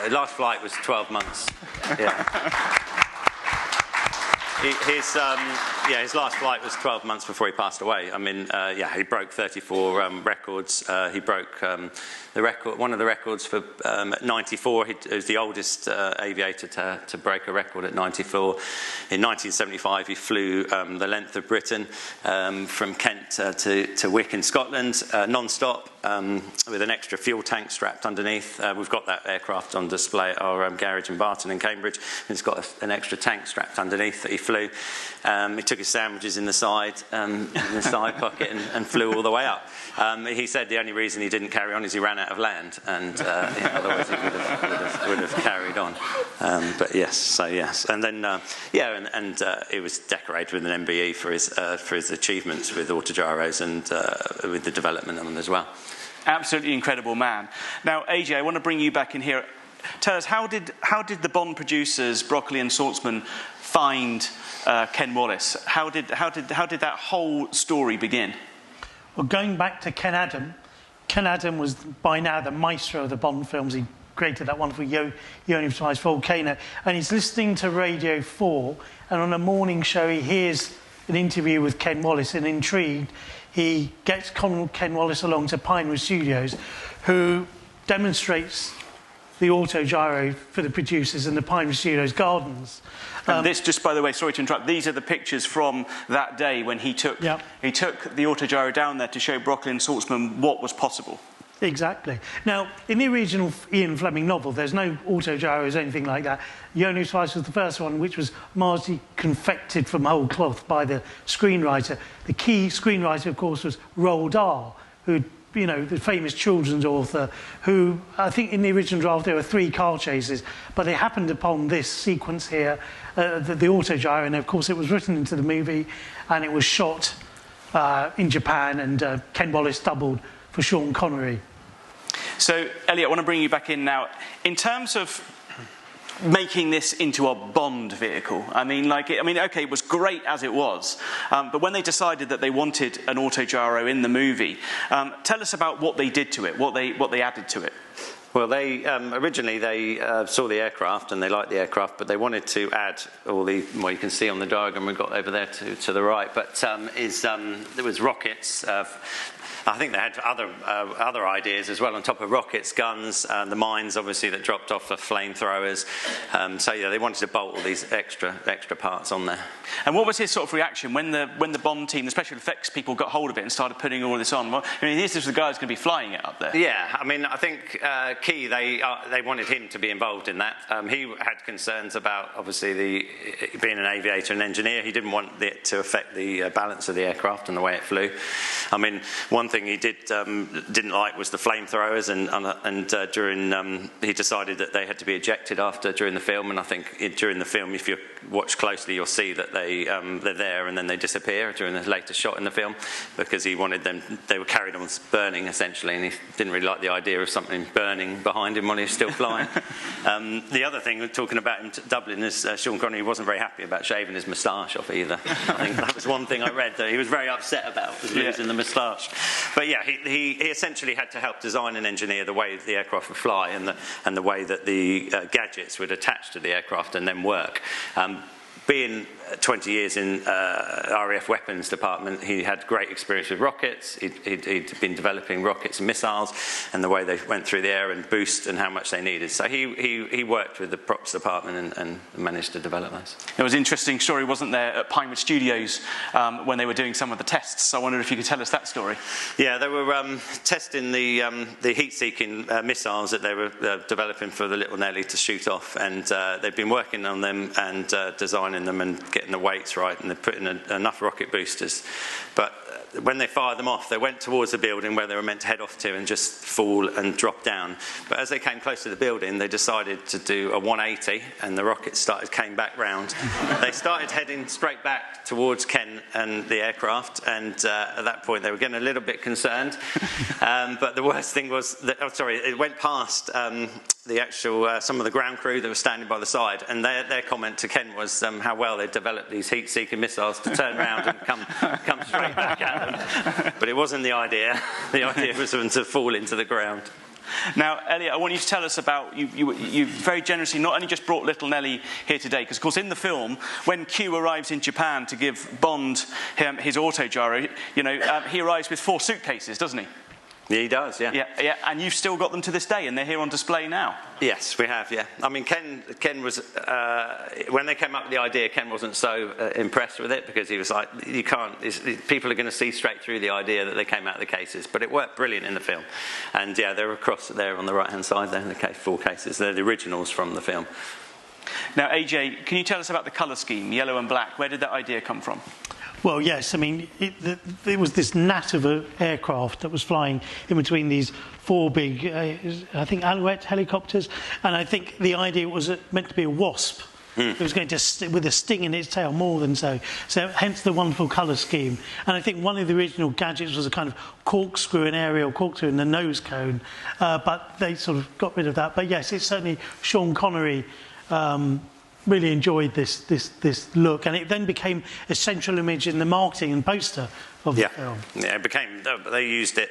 S6: last flight was 12 months. Yeah. His last flight was 12 months before he passed away. I mean, he broke 34 records. He broke the record, one of the records for at 94. He was the oldest aviator to break a record at 94. In 1975, he flew the length of Britain from Kent to Wick in Scotland, non-stop, with an extra fuel tank strapped underneath. We've got that aircraft on display at our garage in Barton in Cambridge. It's got an extra tank strapped underneath that he flew. He took his sandwiches in the side pocket and flew all the way up. He said the only reason he didn't carry on is he ran out of land, and otherwise he would have carried on. But yes, and then he was decorated with an MBE for his achievements with autogyros and with the development of them as well.
S2: Absolutely incredible man. Now, AJ, I want to bring you back in here. Tell us, how did the Bond producers, Broccoli and Saltzman, find Ken Wallis? How did that whole story begin?
S3: Well, going back to Ken Adam was by now the maestro of the Bond films. He created that wonderful ionized volcano, and he's listening to Radio 4, and on a morning show he hears an interview with Ken Wallis, and intrigued, he gets Ken Wallis along to Pinewood Studios, who demonstrates the autogyro for the producers in the Pinewood Studios gardens.
S2: And this, just by the way, sorry to interrupt, these are the pictures from that day when he took the autogyro down there to show Broccoli and Saltzman what was possible.
S3: Exactly. Now, in the original Ian Fleming novel, there's no autogyros or anything like that. Ionis Vice was the first one, which was largely confected from whole cloth by the screenwriter. The key screenwriter, of course, was Roald Dahl, who, you know, the famous children's author, who, I think in the original draft there were 3 car chases, but they happened upon this sequence here, the autogyro, and of course it was written into the movie, and it was shot in Japan, and Ken Wallis doubled for Sean Connery.
S2: So, Elliot, I want to bring you back in now. In terms of making this into a Bond vehicle, okay, it was great as it was, but when they decided that they wanted an autogyro in the movie, tell us about what they did to it, what they added to it.
S6: Well, they originally saw the aircraft and they liked the aircraft, but they wanted to add all the, well, you can see on the diagram we've got over there to the right, but there was rockets. I think they had other ideas as well on top of rockets, guns, the mines obviously that dropped off the flamethrowers. They wanted to bolt all these extra parts on there.
S2: And what was his sort of reaction when the Bond team, the special effects people, got hold of it and started putting all this on? Well, I mean, this is the guy who's going to be flying it up there.
S6: Yeah, I mean, I think key they wanted him to be involved in that. He had concerns about obviously being an aviator and engineer. He didn't want it to affect the balance of the aircraft and the way it flew. I mean, one thing he didn't like was the flamethrowers, and during he decided that they had to be ejected during the film. And I think during the film, if you watch closely, you'll see that they're there and then they disappear during the later shot in the film, because he wanted them. They were carried on burning essentially, and he didn't really like the idea of something burning behind him while he was still flying. The other thing, talking about him doubling, is Sean Connery wasn't very happy about shaving his moustache off either. I think that was one thing I read that he was very upset about, was losing the moustache. But yeah, he essentially had to help design and engineer the way the aircraft would fly and the way that the gadgets would attach to the aircraft and then work. Being 20 years in RAF weapons department. He had great experience with rockets. He'd been developing rockets and missiles and the way they went through the air and boost and how much they needed. So he worked with the props department and managed to develop those.
S2: There was an interesting story, wasn't there, at Pinewood Studios when they were doing some of the tests. I wondered if you could tell us that story.
S6: Yeah, they were testing the heat-seeking missiles that they were developing for the Little Nellie to shoot off, and they'd been working on them and designing them and getting the weights right, and they put in enough rocket boosters. But when they fired them off, they went towards the building where they were meant to head off to and just fall and drop down. But as they came close to the building, they decided to do a 180, and the rockets came back round. They started heading straight back towards Ken and the aircraft, and at that point they were getting a little bit concerned. But the worst thing was that, it went past the actual some of the ground crew that were standing by the side, and their comment to Ken was how well they developed these heat-seeking missiles to turn around and come straight back at them. But it wasn't the idea. The idea was for them to fall into the ground.
S2: Now, Elliot, I want you to tell us about, you very generously not only just brought Little Nellie here today, because of course in the film, when Q arrives in Japan to give Bond his autogyro, he arrives with 4 suitcases, doesn't he?
S6: Yeah, he does, yeah.
S2: Yeah, and you've still got them to this day, and they're here on display now.
S6: Yes, we have, yeah. I mean, Ken was, when they came up with the idea, Ken wasn't so impressed with it, because he was like, people are going to see straight through the idea that they came out of the cases. But it worked brilliant in the film. And yeah, they're across there on the right-hand side there, in the 4 cases. They're the originals from the film.
S2: Now, AJ, can you tell us about the colour scheme, yellow and black? Where did that idea come from?
S3: Well, yes, I mean, it was this gnat of an aircraft that was flying in between these 4 big, I think, Alouette helicopters, and I think the idea was meant to be a wasp. It was going to with a sting in its tail, more than so. So hence the wonderful colour scheme. And I think one of the original gadgets was a kind of corkscrew, an aerial corkscrew in the nose cone, but they sort of got rid of that. But yes, it's certainly Sean Connery really enjoyed this look, and it then became a central image in the marketing and poster of the film.
S6: Yeah, it became, they used it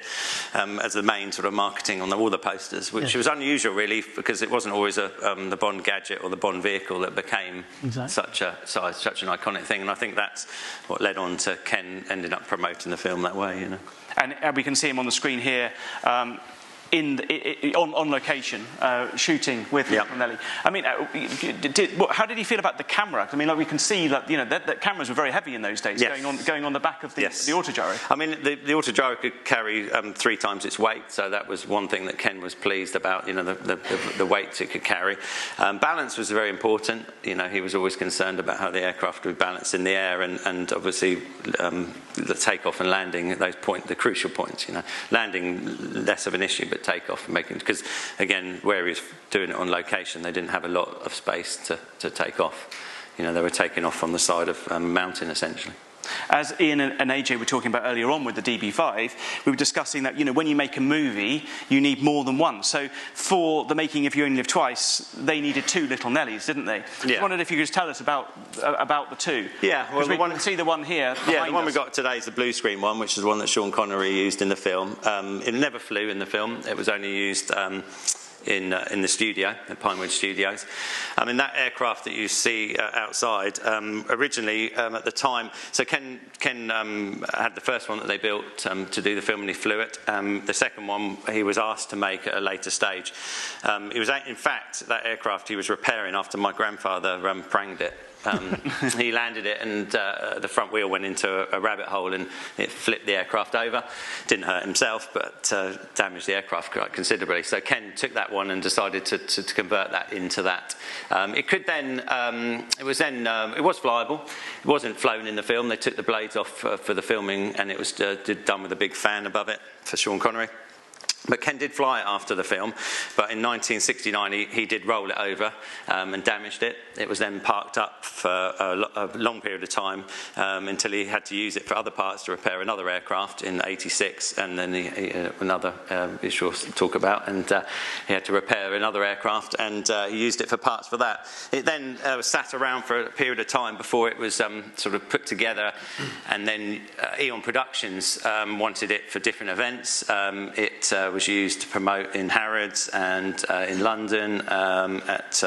S6: as the main sort of marketing on all the posters, which was unusual really, because it wasn't always the Bond gadget or the Bond vehicle that became such an iconic thing, and I think that's what led on to Ken ending up promoting the film that way,
S2: And we can see him on the screen here. On location, shooting with Little Nellie. I mean, how did he feel about the camera? I mean, like we can see that that cameras were very heavy in those days, going on the back of the autogyro.
S6: I mean, the autogyro could carry 3 times its weight, so that was one thing that Ken was pleased about. The weight it could carry. Balance was very important. He was always concerned about how the aircraft would balance in the air, and obviously the takeoff and landing at the crucial points. Landing less of an issue, but takeoff and because again, where he was doing it on location, they didn't have a lot of space to take off. They were taking off on the side of a mountain essentially.
S2: As Ian and AJ were talking about earlier on with the DB5, we were discussing that when you make a movie, you need more than one. So for the making of You Only Live Twice, they needed 2 Little Nellies, didn't they? I wondered if you could just tell us about the 2.
S6: Yeah, well,
S2: we can see the one here.
S6: Yeah, the one we got today is the blue screen one, which is the one that Sean Connery used in the film. It never flew in the film. It was only used in the studio, at Pinewood Studios. I mean, that aircraft that you see outside, originally at the time, so Ken had the first one that they built to do the film, and he flew it. The second one he was asked to make at a later stage. It was, in fact, that aircraft he was repairing after my grandfather pranged it. He landed it, and the front wheel went into a rabbit hole, and it flipped the aircraft over. Didn't hurt himself, but damaged the aircraft quite considerably. So Ken took that one and decided to convert that into that. It was flyable. It wasn't flown in the film. They took the blades off for the filming, and it was done with a big fan above it for Sean Connery. But Ken did fly it after the film, but in 1969 he did roll it over and damaged it. It was then parked up for a long period of time until he had to use it for other parts to repair another aircraft in '86, and then another issue we'll talk about, and he had to repair another aircraft, and he used it for parts for that. It then was sat around for a period of time before it was sort of put together, and then Eon Productions wanted it for different events. It was used to promote in Harrods and in London, at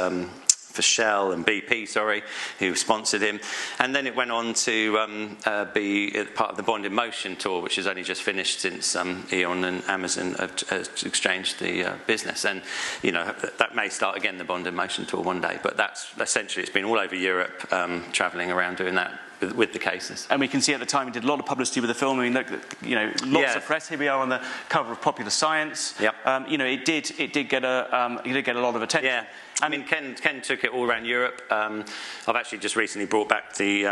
S6: for Shell and BP, who sponsored him. And then it went on to be part of the Bond in Motion tour, which has only just finished since Eon and Amazon have exchanged the business. And, you know, that may start again, the Bond in Motion tour one day. But that's essentially, it's been all over Europe, travelling around doing that with the cases.
S2: And we can see at the time he did a lot of publicity with the film. I mean, look, you know, lots of press. Here we are on the cover of Popular Science.
S6: Yep.
S2: You know, it did get a lot of attention.
S6: Yeah. I mean, Ken took it all around Europe. I've actually just recently brought back the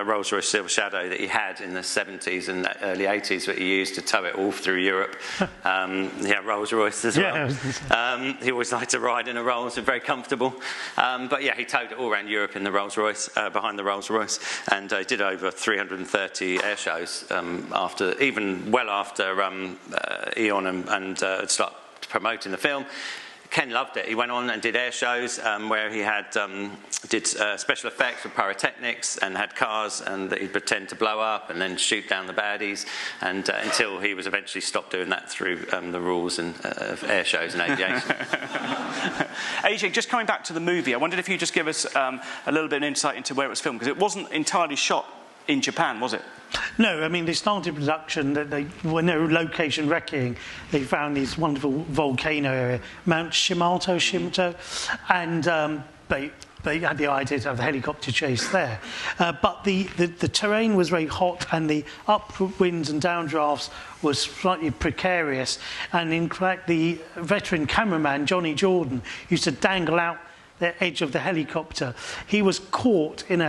S6: Rolls-Royce Silver Shadow that he had in the 70s and early 80s that he used to tow it all through Europe. Rolls-Royce as well. He always liked to ride in a Rolls, they're very comfortable. But yeah, he towed it all around Europe in the Rolls-Royce, behind the Rolls-Royce, and did over 330 air shows after Eon and started promoting the film. Ken loved it. He went on and did air shows where he had did special effects with pyrotechnics and had cars and that he'd pretend to blow up and then shoot down the baddies, and until he was eventually stopped doing that through the rules of air shows and aviation.
S2: AJ, just coming back to the movie, I wondered if you just give us a little bit of insight into where it was filmed, because it wasn't entirely shot in Japan, was it?
S3: No, I mean, they started production, they were no location wrecking. They found this wonderful volcano area, Mount Shimoto, and they had the idea to have the helicopter chase there. But the terrain was very hot, and the upwinds and downdrafts was slightly precarious. And in fact, the veteran cameraman, Johnny Jordan, used to dangle out the edge of the helicopter. He was caught in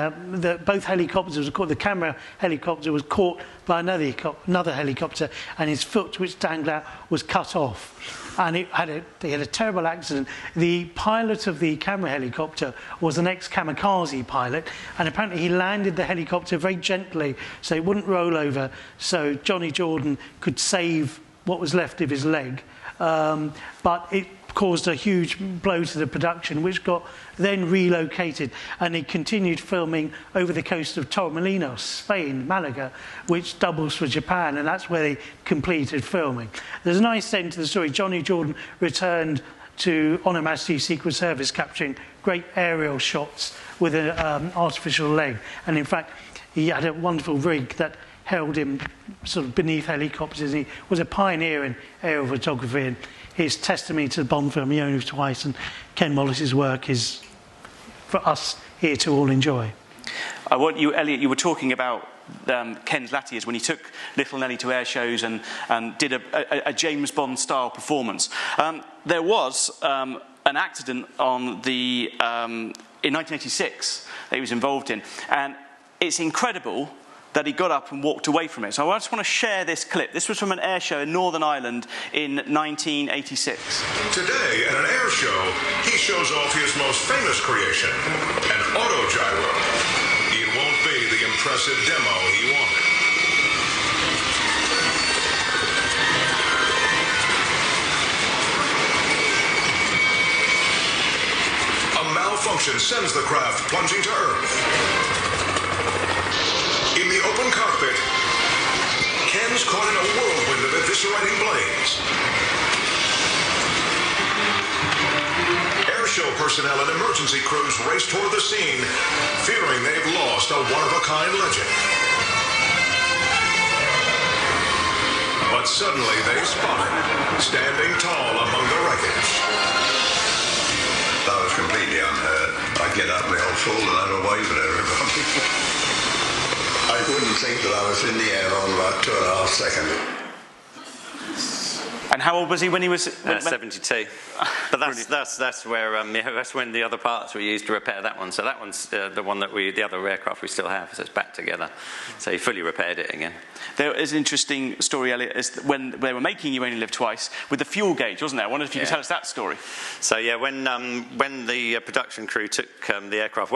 S3: both helicopters were caught. The camera helicopter was caught by another helicopter, and his foot, which dangled out, was cut off. And they had a terrible accident. The pilot of the camera helicopter was an ex-kamikaze pilot, and apparently he landed the helicopter very gently so it wouldn't roll over, so Johnny Jordan could save what was left of his leg. But it caused a huge blow to the production, which got then relocated, and they continued filming over the coast of Torremolinos, Spain, Malaga, which doubles for Japan, and that's where they completed filming. There's a nice end to the story. Johnny Jordan returned on a Majesty Secret Service, capturing great aerial shots with an artificial leg, and in fact he had a wonderful rig that held him sort of beneath helicopters. He was a pioneer in aerial photography, and his testimony to the Bond film, He Only Lives Twice, and Ken Wallis's work is for us here to all enjoy.
S2: Elliot, you were talking about Ken's latter years when he took Little Nellie to air shows and did a James Bond style performance. There was an accident in 1986 that he was involved in, and it's incredible that he got up and walked away from it. So I just want to share this clip. This was from an air show in Northern Ireland in 1986.
S7: Today, at an air show, he shows off his most famous creation, an autogyro. It won't be the impressive demo he wanted. A malfunction sends the craft plunging to Earth. In the open cockpit, Ken's caught in a whirlwind of eviscerating blades. Airshow personnel and emergency crews race toward the scene, fearing they've lost a one-of-a-kind legend. But suddenly they spot him, standing tall among the wreckage.
S8: I was completely unhurt. I'd get up the old fool and I'd wave at everybody. I wouldn't think that I was in the air on about 2.5 seconds.
S2: And how old was he when he was?
S6: 72. But that's where that's when the other parts were used to repair that one. So that one's the one that the other aircraft we still have. So it's back together. So he fully repaired it again.
S2: There is an interesting story, Elliot, is when they were making You Only Live Twice with the fuel gauge, wasn't there? I wonder if you could tell us that story.
S6: So yeah, when the production crew took the aircraft,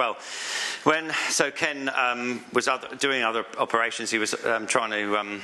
S6: Ken was doing other operations. He was trying to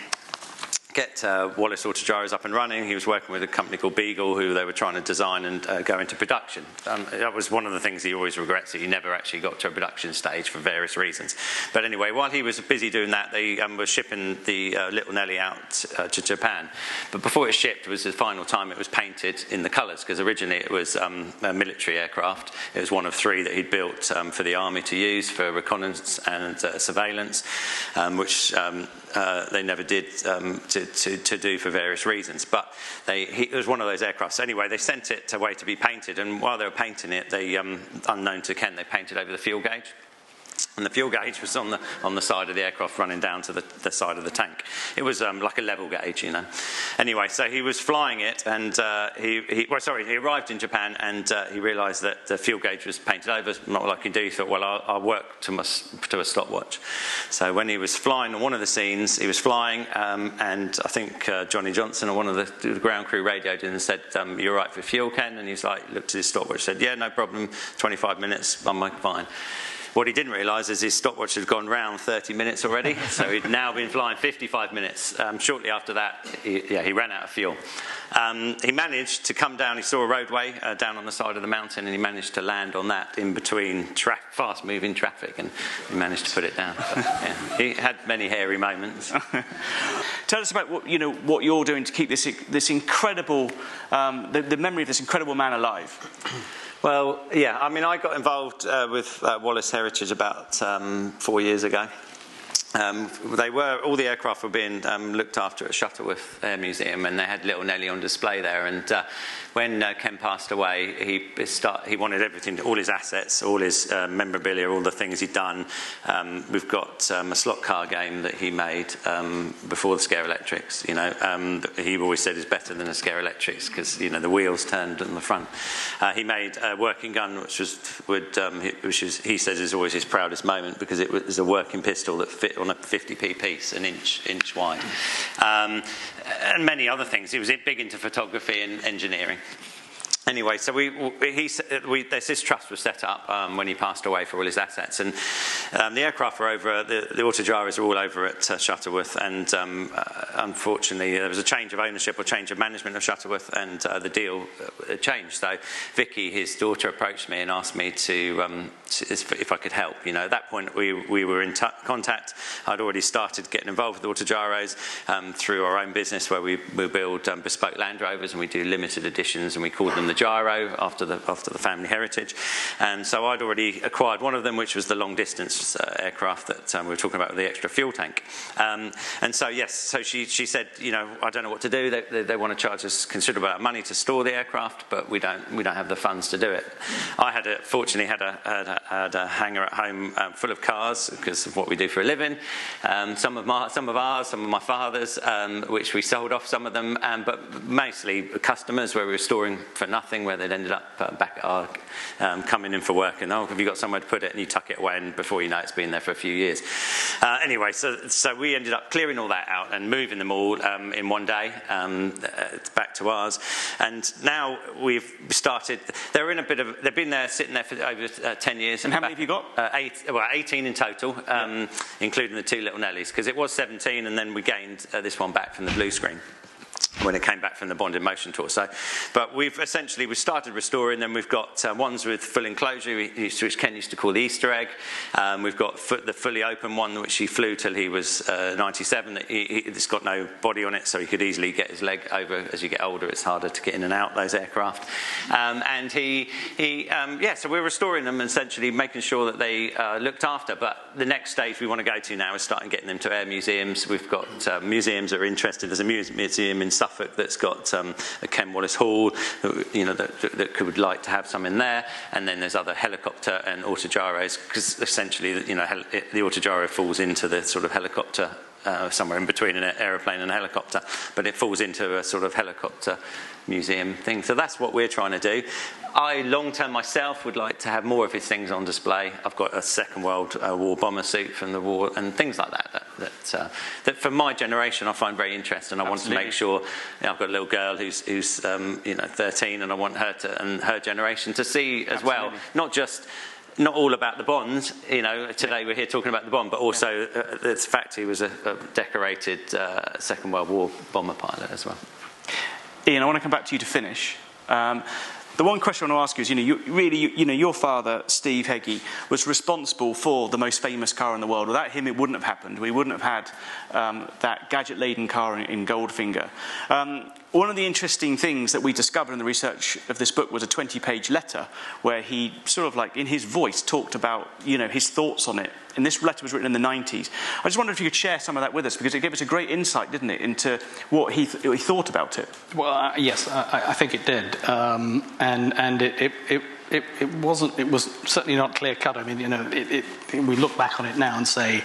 S6: get Wallis autogyros up and running. He was working with a company called Beagle, who they were trying to design and go into production. That was one of the things he always regrets, that he never actually got to a production stage for various reasons. But anyway, while he was busy doing that, they were shipping the Little Nellie out to Japan. But before it shipped was the final time it was painted in the colours, because originally it was a military aircraft. It was one of 3 that he'd built for the army to use for reconnaissance and surveillance, which they never did to do for various reasons. But it was one of those aircrafts. Anyway, they sent it away to be painted, and while they were painting it, they, unknown to Ken, they painted over the fuel gauge. And the fuel gauge was on the side of the aircraft running down to the side of the tank. It was like a level gauge, you know. Anyway, so he was flying it, and he arrived in Japan, and he realised that the fuel gauge was painted over, not what I can do. He thought, well, I'll work to a stopwatch. So when he was flying on one of the scenes, he was flying, and I think Johnny Johnson or one of the ground crew radioed in and said, "You're right for fuel, Ken?" And he's like, looked at his stopwatch, said, "Yeah, no problem, 25 minutes, I'm fine." What he didn't realise is his stopwatch had gone round 30 minutes already, so he'd now been flying 55 minutes. Shortly after that, he ran out of fuel. He managed to come down, he saw a roadway down on the side of the mountain, and he managed to land on that in between fast-moving traffic, and he managed to put it down. But, yeah, he had many hairy moments.
S2: Tell us about what you're doing to keep this incredible, the memory of this incredible man alive.
S6: Well, yeah, I mean, I got involved with Wallis Heritage about 4 years ago. All the aircraft were being looked after at Shuttleworth Air Museum, and they had Little Nellie on display there. And when Ken passed away, he wanted everything, all his assets, all his memorabilia, all the things he'd done. We've got a slot car game that he made before the Scare Electrics. He always said is better than the Scare Electrics because the wheels turned on the front. He made a working gun, which he says is always his proudest moment because it was a working pistol that fit on a 50p piece, an inch wide, and many other things. He was big into photography and engineering. Anyway, so this trust was set up when he passed away for all his assets, and the aircraft were over, the autogyros were all over at Shuttleworth, and unfortunately there was a change of ownership or change of management of Shuttleworth, and the deal changed. So Vicky, his daughter, approached me and asked me if I could help. At that point we were in contact. I'd already started getting involved with autogyros through our own business, where we build bespoke Land Rovers, and we do limited editions, and we called them the Gyro after the family heritage. And so I'd already acquired one of them, which was the long distance aircraft that we were talking about with the extra fuel tank. And so yes, so she said, I don't know what to do. They want to charge us considerable amount of money to store the aircraft, but we don't have the funds to do it. I fortunately had a hangar at home full of cars because of what we do for a living. Some of ours, some of my father's, which we sold off some of them, but mostly customers where we were storing for nothing, where they'd ended up back at our coming in for work, and have you got somewhere to put it, and you tuck it away, and before you know it's been there for a few years. Anyway, so we ended up clearing all that out and moving them all in one day back to ours, and now we've started. They've been there sitting there for over 10 years.
S2: And how many have you got?
S6: 18 in total, including the 2 Little Nellies, because it was 17, and then we gained this one back from the blue screen when it came back from the Bond in Motion tour. But we started restoring them. We've got ones with full enclosure, which Ken used to call the Easter egg. We've got the fully open one, which he flew till he was 97. It's got no body on it, so he could easily get his leg over. As you get older, it's harder to get in and out those aircraft. So we're restoring them, essentially making sure that they looked after. But the next stage we want to go to now is starting getting them to air museums. We've got museums that are interested. There's a museum in Suffolk that's got a Ken Wallis Hall, that would like to have some in there, and then there's other helicopter and autogyros, because essentially, the autogyro falls into the sort of helicopter, somewhere in between an aeroplane and a helicopter, but it falls into a sort of helicopter museum thing. So that's what we're trying to do. I, long-term myself, would like to have more of his things on display. I've got a Second World War bomber suit from the war and things like that for my generation I find very interesting. I want to make sure, I've got a little girl who's 13, and I want her and her generation to see as well, not just not all about the Bond. You know, today we're here talking about the Bond, but also the fact he was a decorated Second World War bomber pilot as well.
S2: Ian, I want to come back to you to finish. The one question I want to ask you is, your father, Steve Heggie, was responsible for the most famous car in the world. Without him, it wouldn't have happened. We wouldn't have had that gadget-laden car in Goldfinger. One of the interesting things that we discovered in the research of this book was a 20-page letter where he sort of like, in his voice, talked about, his thoughts on it. And this letter was written in the 90s. I just wondered if you could share some of that with us, because it gave us a great insight, didn't it, into what he thought about it.
S4: Well, yes, I think it did. And it wasn't. It was certainly not clear cut. I mean, we look back on it now and say,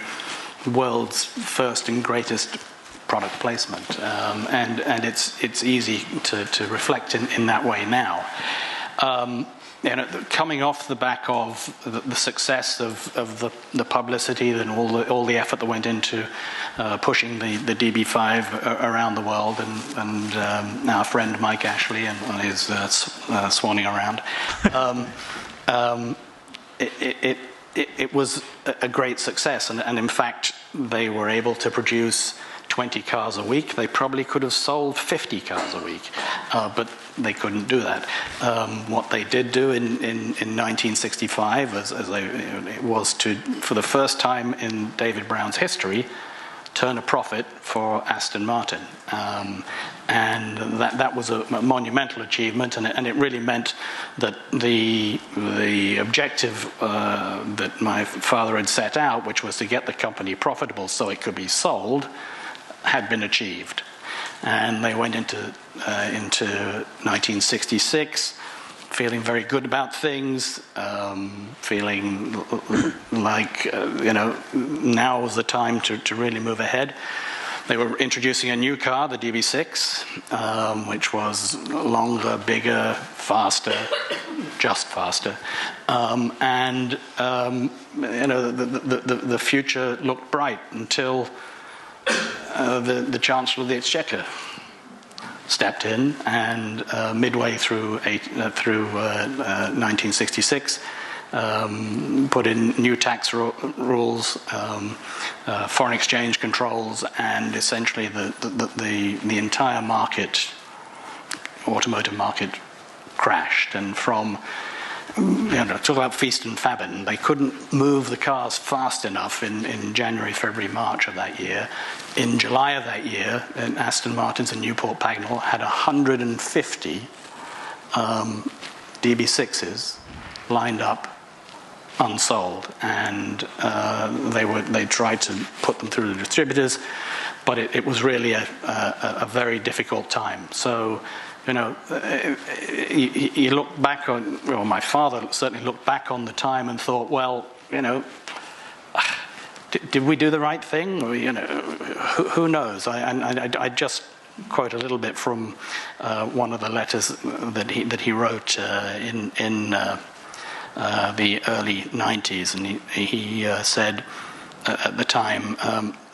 S4: world's first and greatest product placement, and it's easy to reflect in that way now. Coming off the back of the success of the publicity and all the effort that went into pushing the DB5 around the world, and our friend Mike Ashley and his swanning around, it was a great success, and in fact they were able to produce 20 cars a week. They probably could have sold 50 cars a week, but they couldn't do that. What they did do in 1965 was to, for the first time in David Brown's history, turn a profit for Aston Martin. And that was a monumental achievement, and it really meant that the objective that my father had set out, which was to get the company profitable so it could be sold, had been achieved. And they went into 1966 feeling very good about things, feeling like now was the time to really move ahead. They were introducing a new car, the DB6, which was longer, bigger, faster, just faster, and the future looked bright until the Chancellor of the Exchequer stepped in, and midway through 1966 put in new tax rules, foreign exchange controls, and essentially the entire market, automotive market, crashed. And from talk about feast and famine. They couldn't move the cars fast enough in January, February, March of that year. In July of that year, Aston Martins and Newport Pagnell had 150 DB6s lined up, unsold, and they tried to put them through the distributors, but it was really a very difficult time. So, you look back on, well, my father certainly looked back on the time and thought, well, did we do the right thing? Or, who knows? I just quote a little bit from one of the letters that he wrote in the early 90s, and he said at the time,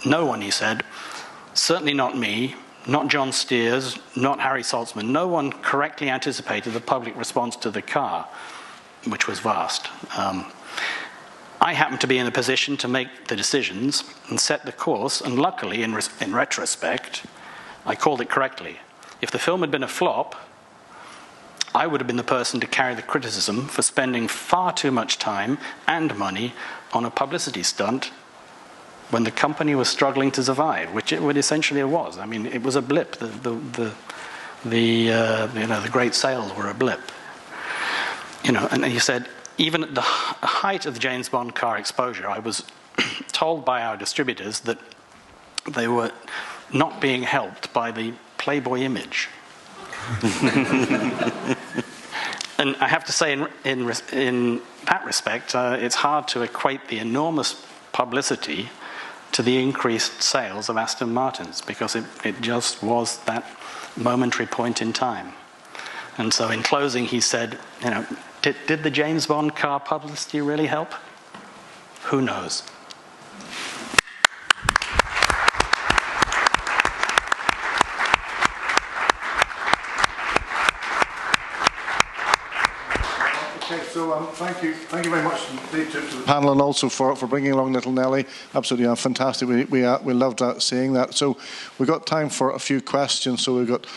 S4: no one, he said, certainly not me, not John Steers, not Harry Saltzman, no one correctly anticipated the public response to the car, which was vast. I happened to be in a position to make the decisions and set the course, and luckily, in retrospect, I called it correctly. If the film had been a flop, I would have been the person to carry the criticism for spending far too much time and money on a publicity stunt when the company was struggling to survive, which it essentially was. I mean, it was a blip. The great sales were a blip. And he said, even at the height of the James Bond car exposure, I was told by our distributors that they were not being helped by the Playboy image. And I have to say, in that respect, it's hard to equate the enormous publicity to the increased sales of Aston Martins, because it just was that momentary point in time. And so in closing, he said, did the James Bond car publicity really help? Who knows?
S1: Okay, So thank you very much indeed to the panel, and also for bringing along Little Nellie. Absolutely fantastic. We loved seeing that. So we've got time for a few questions. So we've got.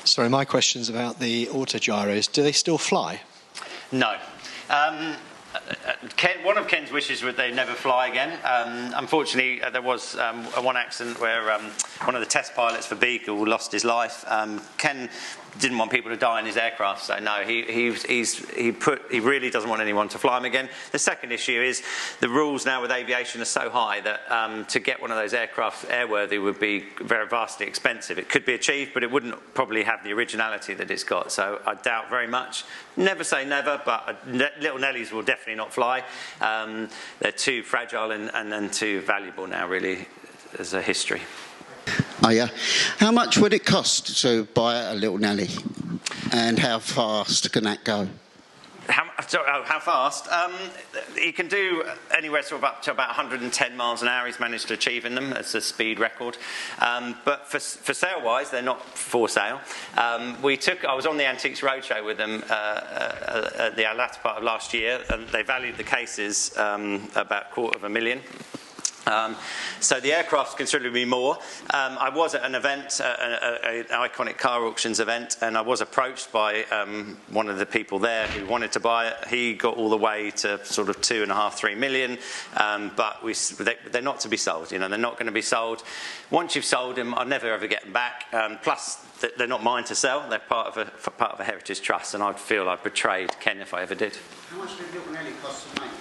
S9: Sorry, my question's about the autogyros. Do they still fly?
S6: No. One of Ken's wishes was they never fly again. Unfortunately, there was one accident where one of the test pilots for Beagle lost his life. Ken didn't want people to die in his aircraft, so no, he really doesn't want anyone to fly him again. The second issue is the rules now with aviation are so high that to get one of those aircraft airworthy would be very vastly expensive. It could be achieved, but it wouldn't probably have the originality that it's got. So I doubt very much. Never say never, but Little Nellies will definitely not fly. They're too fragile and too valuable now, really, as a history.
S10: Oh yeah. How much would it cost to buy a Little Nellie, and how fast can that go?
S6: How fast? He can do anywhere sort of up to about 110 miles an hour. He's managed to achieve in them as a speed record. But for sale-wise, they're not for sale. I was on the Antiques Roadshow with them at the latter part of last year, and they valued the cases about $250,000. So the aircraft's considerably more. I was at an event, an iconic car auctions event, and I was approached by one of the people there who wanted to buy it. He got all the way to sort of $2.5–3 million, but they're not to be sold. You know, they're not going to be sold. Once you've sold them, I'll never ever get them back. Plus, they're not mine to sell. They're part of a heritage trust, and I'd feel I'd betrayed Ken if I ever did.
S10: How much did Little Nellie cost to make?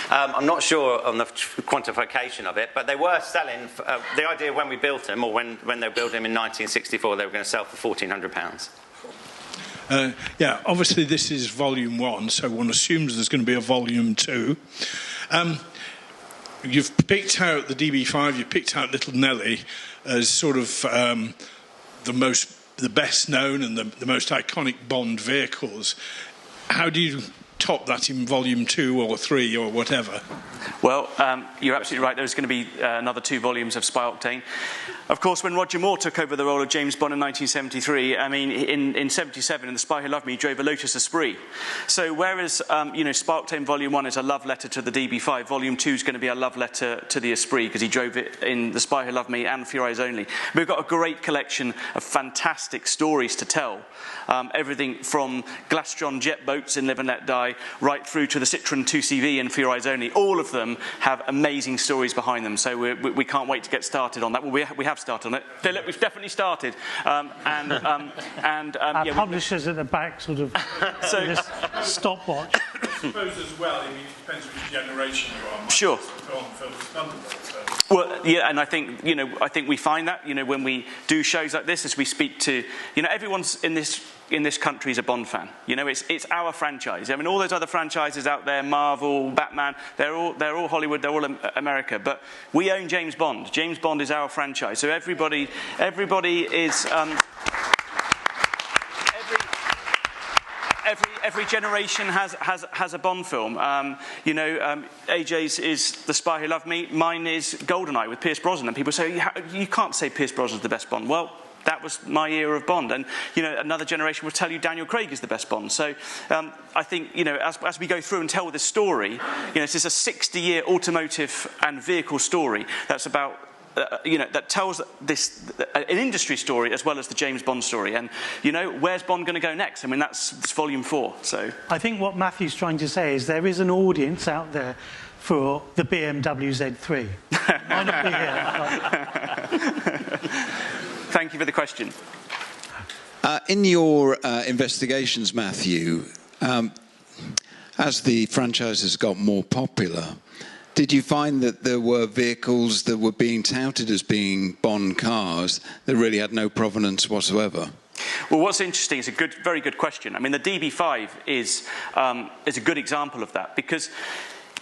S6: I'm not sure on the quantification of it, but they were selling. The idea when we built them, or when they built them in 1964, they were going to sell for £1,400.
S11: Yeah, obviously this is volume 1, so one assumes there's going to be a volume 2. You've picked out the DB5, you've picked out Little Nellie as sort of the best known and the most iconic Bond vehicles. How do you top that in volume 2 or 3 or whatever?
S2: Well, you're absolutely right. There's going to be another 2 volumes of Spy Octane. Of course, when Roger Moore took over the role of James Bond in 1973, I mean, in 77, in The Spy Who Loved Me, he drove a Lotus Esprit. So whereas, Spy Octane Volume 1 is a love letter to the DB5, Volume 2 is going to be a love letter to the Esprit, because he drove it in The Spy Who Loved Me and For Your Eyes Only. We've got a great collection of fantastic stories to tell. Everything from Glastron jet boats in Live and Let Die, right through to the Citroën 2CV and For Your Eyes Only. All of them have amazing stories behind them, so we can't wait to get started on that. Well, we have started on it. Philip, we've definitely started.
S3: Our publishers at the back sort of just stopwatch.
S11: I suppose as well, I mean, it depends which generation you are.
S2: Sure.
S11: Thunderball,
S2: well, yeah, and I think we find that, when we do shows like this, as we speak to, everyone's in this country is a Bond fan. It's our franchise. I mean, all those other franchises out there, Marvel, Batman, they're all Hollywood, they're all America. But we own James Bond. James Bond is our franchise. So everybody is. Every generation has a Bond film. AJ's is The Spy Who Loved Me. Mine is GoldenEye with Pierce Brosnan. And people say, you can't say Pierce Brosnan's the best Bond. Well, that was my era of Bond. And, another generation will tell you Daniel Craig is the best Bond. So I think, as we go through and tell this story, this is a 60-year automotive and vehicle story that's about that tells an industry story as well as the James Bond story. And, where's Bond going to go next? I mean, that's volume 4. So
S3: I think what Matthew's trying to say is there is an audience out there for the BMW Z3. Might not be here.
S2: Thank you for the question.
S12: In your investigations, Matthew, as the franchise has got more popular, did you find that there were vehicles that were being touted as being Bond cars that really had no provenance whatsoever?
S2: Well, what's interesting is very good question. I mean, the DB5 is a good example of that, because,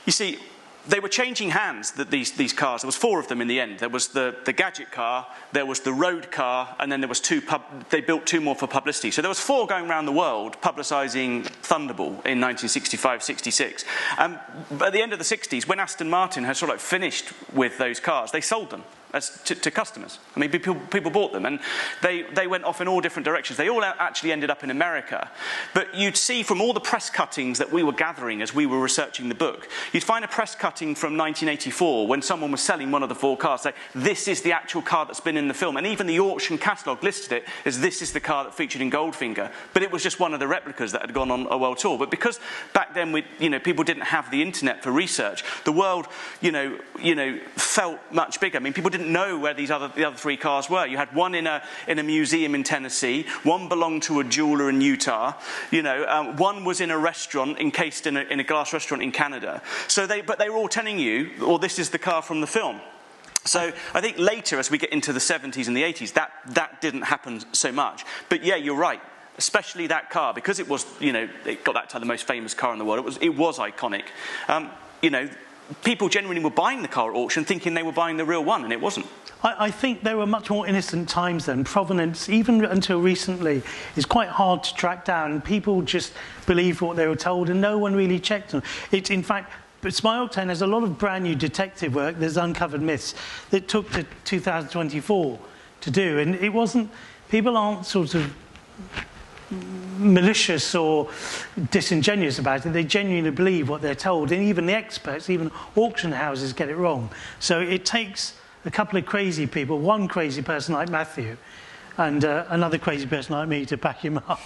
S2: you see, they were changing hands, these cars. There was 4 of them in the end. There was the gadget car, there was the road car, and then there was 2 they built 2 more for publicity. So there was 4 going around the world publicising Thunderball in 1965-66. But at the end of the 60s, when Aston Martin had sort of finished with those cars, they sold them. to customers. I mean, people bought them, and they went off in all different directions. They all actually ended up in America. But you'd see from all the press cuttings that we were gathering as we were researching the book, you'd find a press cutting from 1984 when someone was selling one of the 4 cars, say, this is the actual car that's been in the film. And even the auction catalogue listed it as this is the car that featured in Goldfinger. But it was just one of the replicas that had gone on a world tour. But because back then, people didn't have the internet for research, the world, felt much bigger. I mean, people didn't know where the other 3 cars were. You had one in a museum in Tennessee, one belonged to a jeweler in Utah, one was in a restaurant, encased in a glass restaurant in Canada. But they were all telling you, this is the car from the film. So I think later, as we get into the 70s and the 80s, that didn't happen so much. But yeah, you're right. Especially that car, because it was, it got that to the most famous car in the world. It was iconic. People genuinely were buying the car at auction thinking they were buying the real one, and it wasn't.
S3: I think there were much more innocent times then. Provenance, even until recently, is quite hard to track down. People just believed what they were told, and no one really checked them. It's, in fact, Spy Octane has a lot of brand new detective work. There's uncovered myths that took to 2024 to do, and it wasn't. People aren't sort of malicious or disingenuous about it. They genuinely believe what they're told, and even the experts, even auction houses, get it wrong. So it takes a couple of crazy people, one crazy person like Matthew and another crazy person like me to back him up.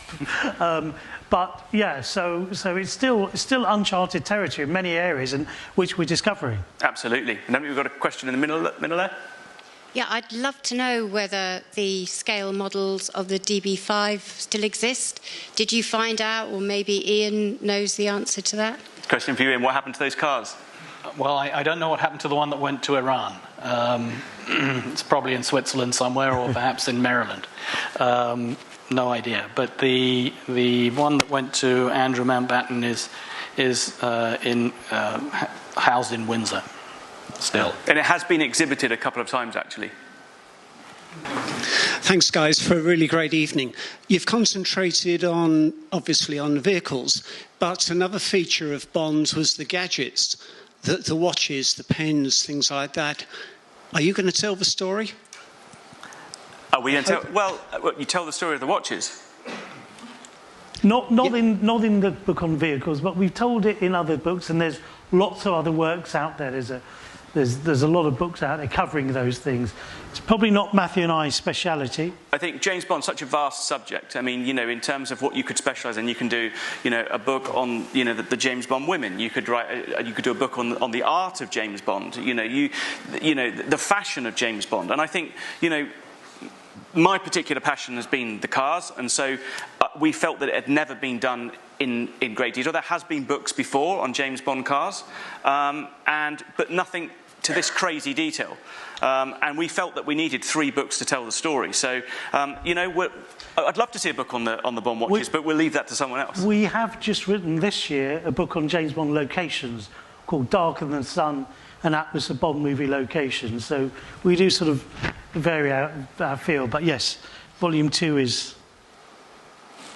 S3: But yeah, so it's still uncharted territory in many areas, and which we're discovering.
S2: Absolutely. And then we've got a question in the middle there.
S13: Yeah, I'd love to know whether the scale models of the DB5 still exist. Did you find out, or maybe Ian knows the answer to that?
S2: Question for you, Ian. What happened to those cars?
S4: Well, I don't know what happened to the one that went to Iran. It's probably in Switzerland somewhere, or perhaps in Maryland. No idea. But the one that went to Andrew Mountbatten is housed in Windsor still.
S2: And it has been exhibited a couple of times, actually.
S14: Thanks, guys, for a really great evening. You've concentrated obviously on vehicles, but another feature of Bond was the gadgets, the watches, the pens, things like that. Are you going to tell the story?
S2: Are we going to tell? Well, you tell the story of the watches.
S3: Not in the book on vehicles, but we've told it in other books, and there's lots of other works out there. There's a lot of books out there covering those things. It's probably not Matthew and I's speciality.
S2: I think James Bond's such a vast subject. I mean, in terms of what you could specialise in, you can do, a book on, the James Bond women. You could do a book on the art of James Bond. The fashion of James Bond. And I think, my particular passion has been the cars, and so we felt that it had never been done in great detail. There has been books before on James Bond cars, but nothing to this crazy detail. And we felt that we needed 3 books to tell the story. So, I'd love to see a book on the Bond watches, but we'll leave that to someone else.
S3: We have just written this year a book on James Bond locations called Darker Than the Sun, an atlas of Bond movie locations. So we do sort of vary our field. But yes, volume 2 is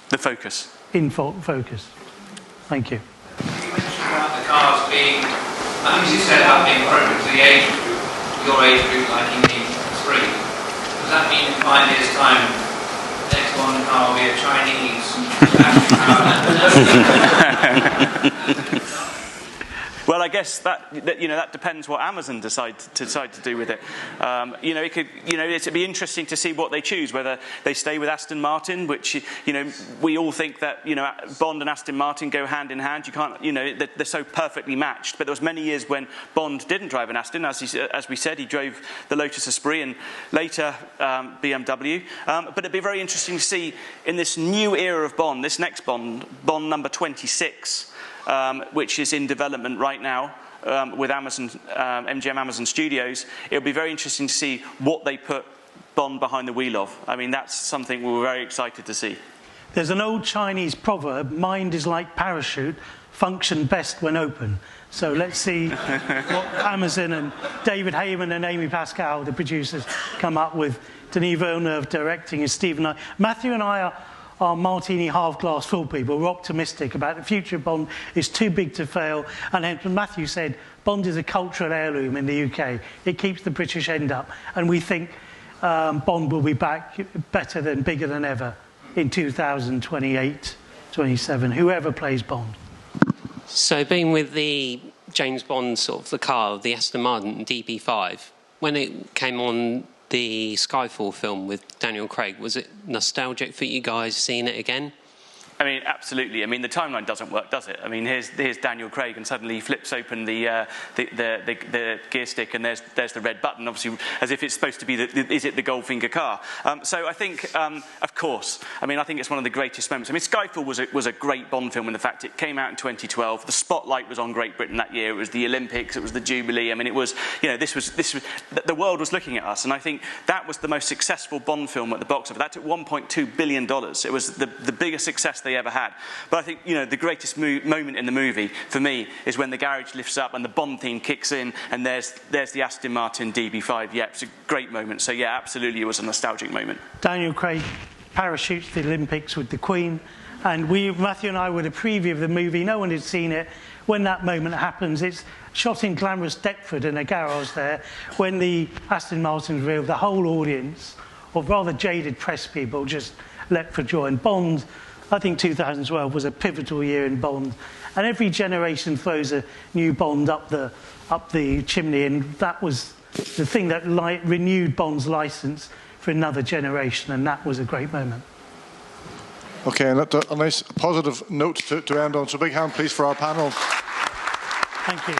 S2: the focus.
S3: In focus. Thank you.
S15: You mentioned about the cars being, I think you said about being appropriate to the age group, your age group, like in the 3. Does that mean in 5 years' time, the next Bond car will be a Chinese?
S2: Well, I guess that depends what Amazon decide to do with it. It'd be interesting to see what they choose, whether they stay with Aston Martin, which we all think that Bond and Aston Martin go hand in hand. You can't, they're so perfectly matched. But there was many years when Bond didn't drive an Aston, as we said, he drove the Lotus Esprit and later BMW. But it'd be very interesting to see in this new era of Bond, this next Bond number 26. Which is in development right now with MGM Amazon Studios. It'll be very interesting to see what they put Bond behind the wheel of. I mean, that's something we were very excited to see.
S3: There's an old Chinese proverb, mind is like parachute, function best when open. So let's see what Amazon and David Heyman and Amy Pascal, the producers, come up with. Denis Villeneuve directing, and Stephen and I. Matthew and I are martini half-glass full people. We're optimistic about the future of Bond. It's too big to fail. And then Matthew said, Bond is a cultural heirloom in the UK. It keeps the British end up, and we think Bond will be back better than, bigger than ever in 2028, 27, whoever plays Bond.
S16: So being with the James Bond sort of the car, the Aston Martin DB5, when it came on the Skyfall film with Daniel Craig, was it nostalgic for you guys seeing it again?
S2: I mean, absolutely. I mean, the timeline doesn't work, does it? I mean, here's Daniel Craig, and suddenly he flips open the gear stick, and there's the red button, obviously, as if it's supposed to be is it the Goldfinger car? So I think, of course, I mean, I think it's one of the greatest moments. I mean, Skyfall was a great Bond film in the fact it came out in 2012. The spotlight was on Great Britain that year. It was the Olympics. It was the Jubilee. I mean, it was, you know, this was the world was looking at us, and I think that was the most successful Bond film at the box office. That took $1.2 billion. It was the biggest success they ever had. But I think, you know, the greatest moment in the movie for me is when the garage lifts up and the Bond theme kicks in, and there's the Aston Martin DB5. Yeah, it's a great moment. So yeah, absolutely, it was a nostalgic moment.
S3: Daniel Craig parachutes to the Olympics with the Queen, and Matthew and I were the preview of the movie. No one had seen it. When that moment happens, it's shot in glamorous Deptford in a garage there. When the Aston Martin is revealed, the whole audience, or rather jaded press people, just leapt for joy. And Bond, I think 2012 was a pivotal year in Bond, and every generation throws a new Bond up the chimney, and that was the thing that renewed Bond's licence for another generation, and that was a great moment.
S1: Okay, and a nice positive note to end on. So big hand, please, for our panel.
S3: Thank you.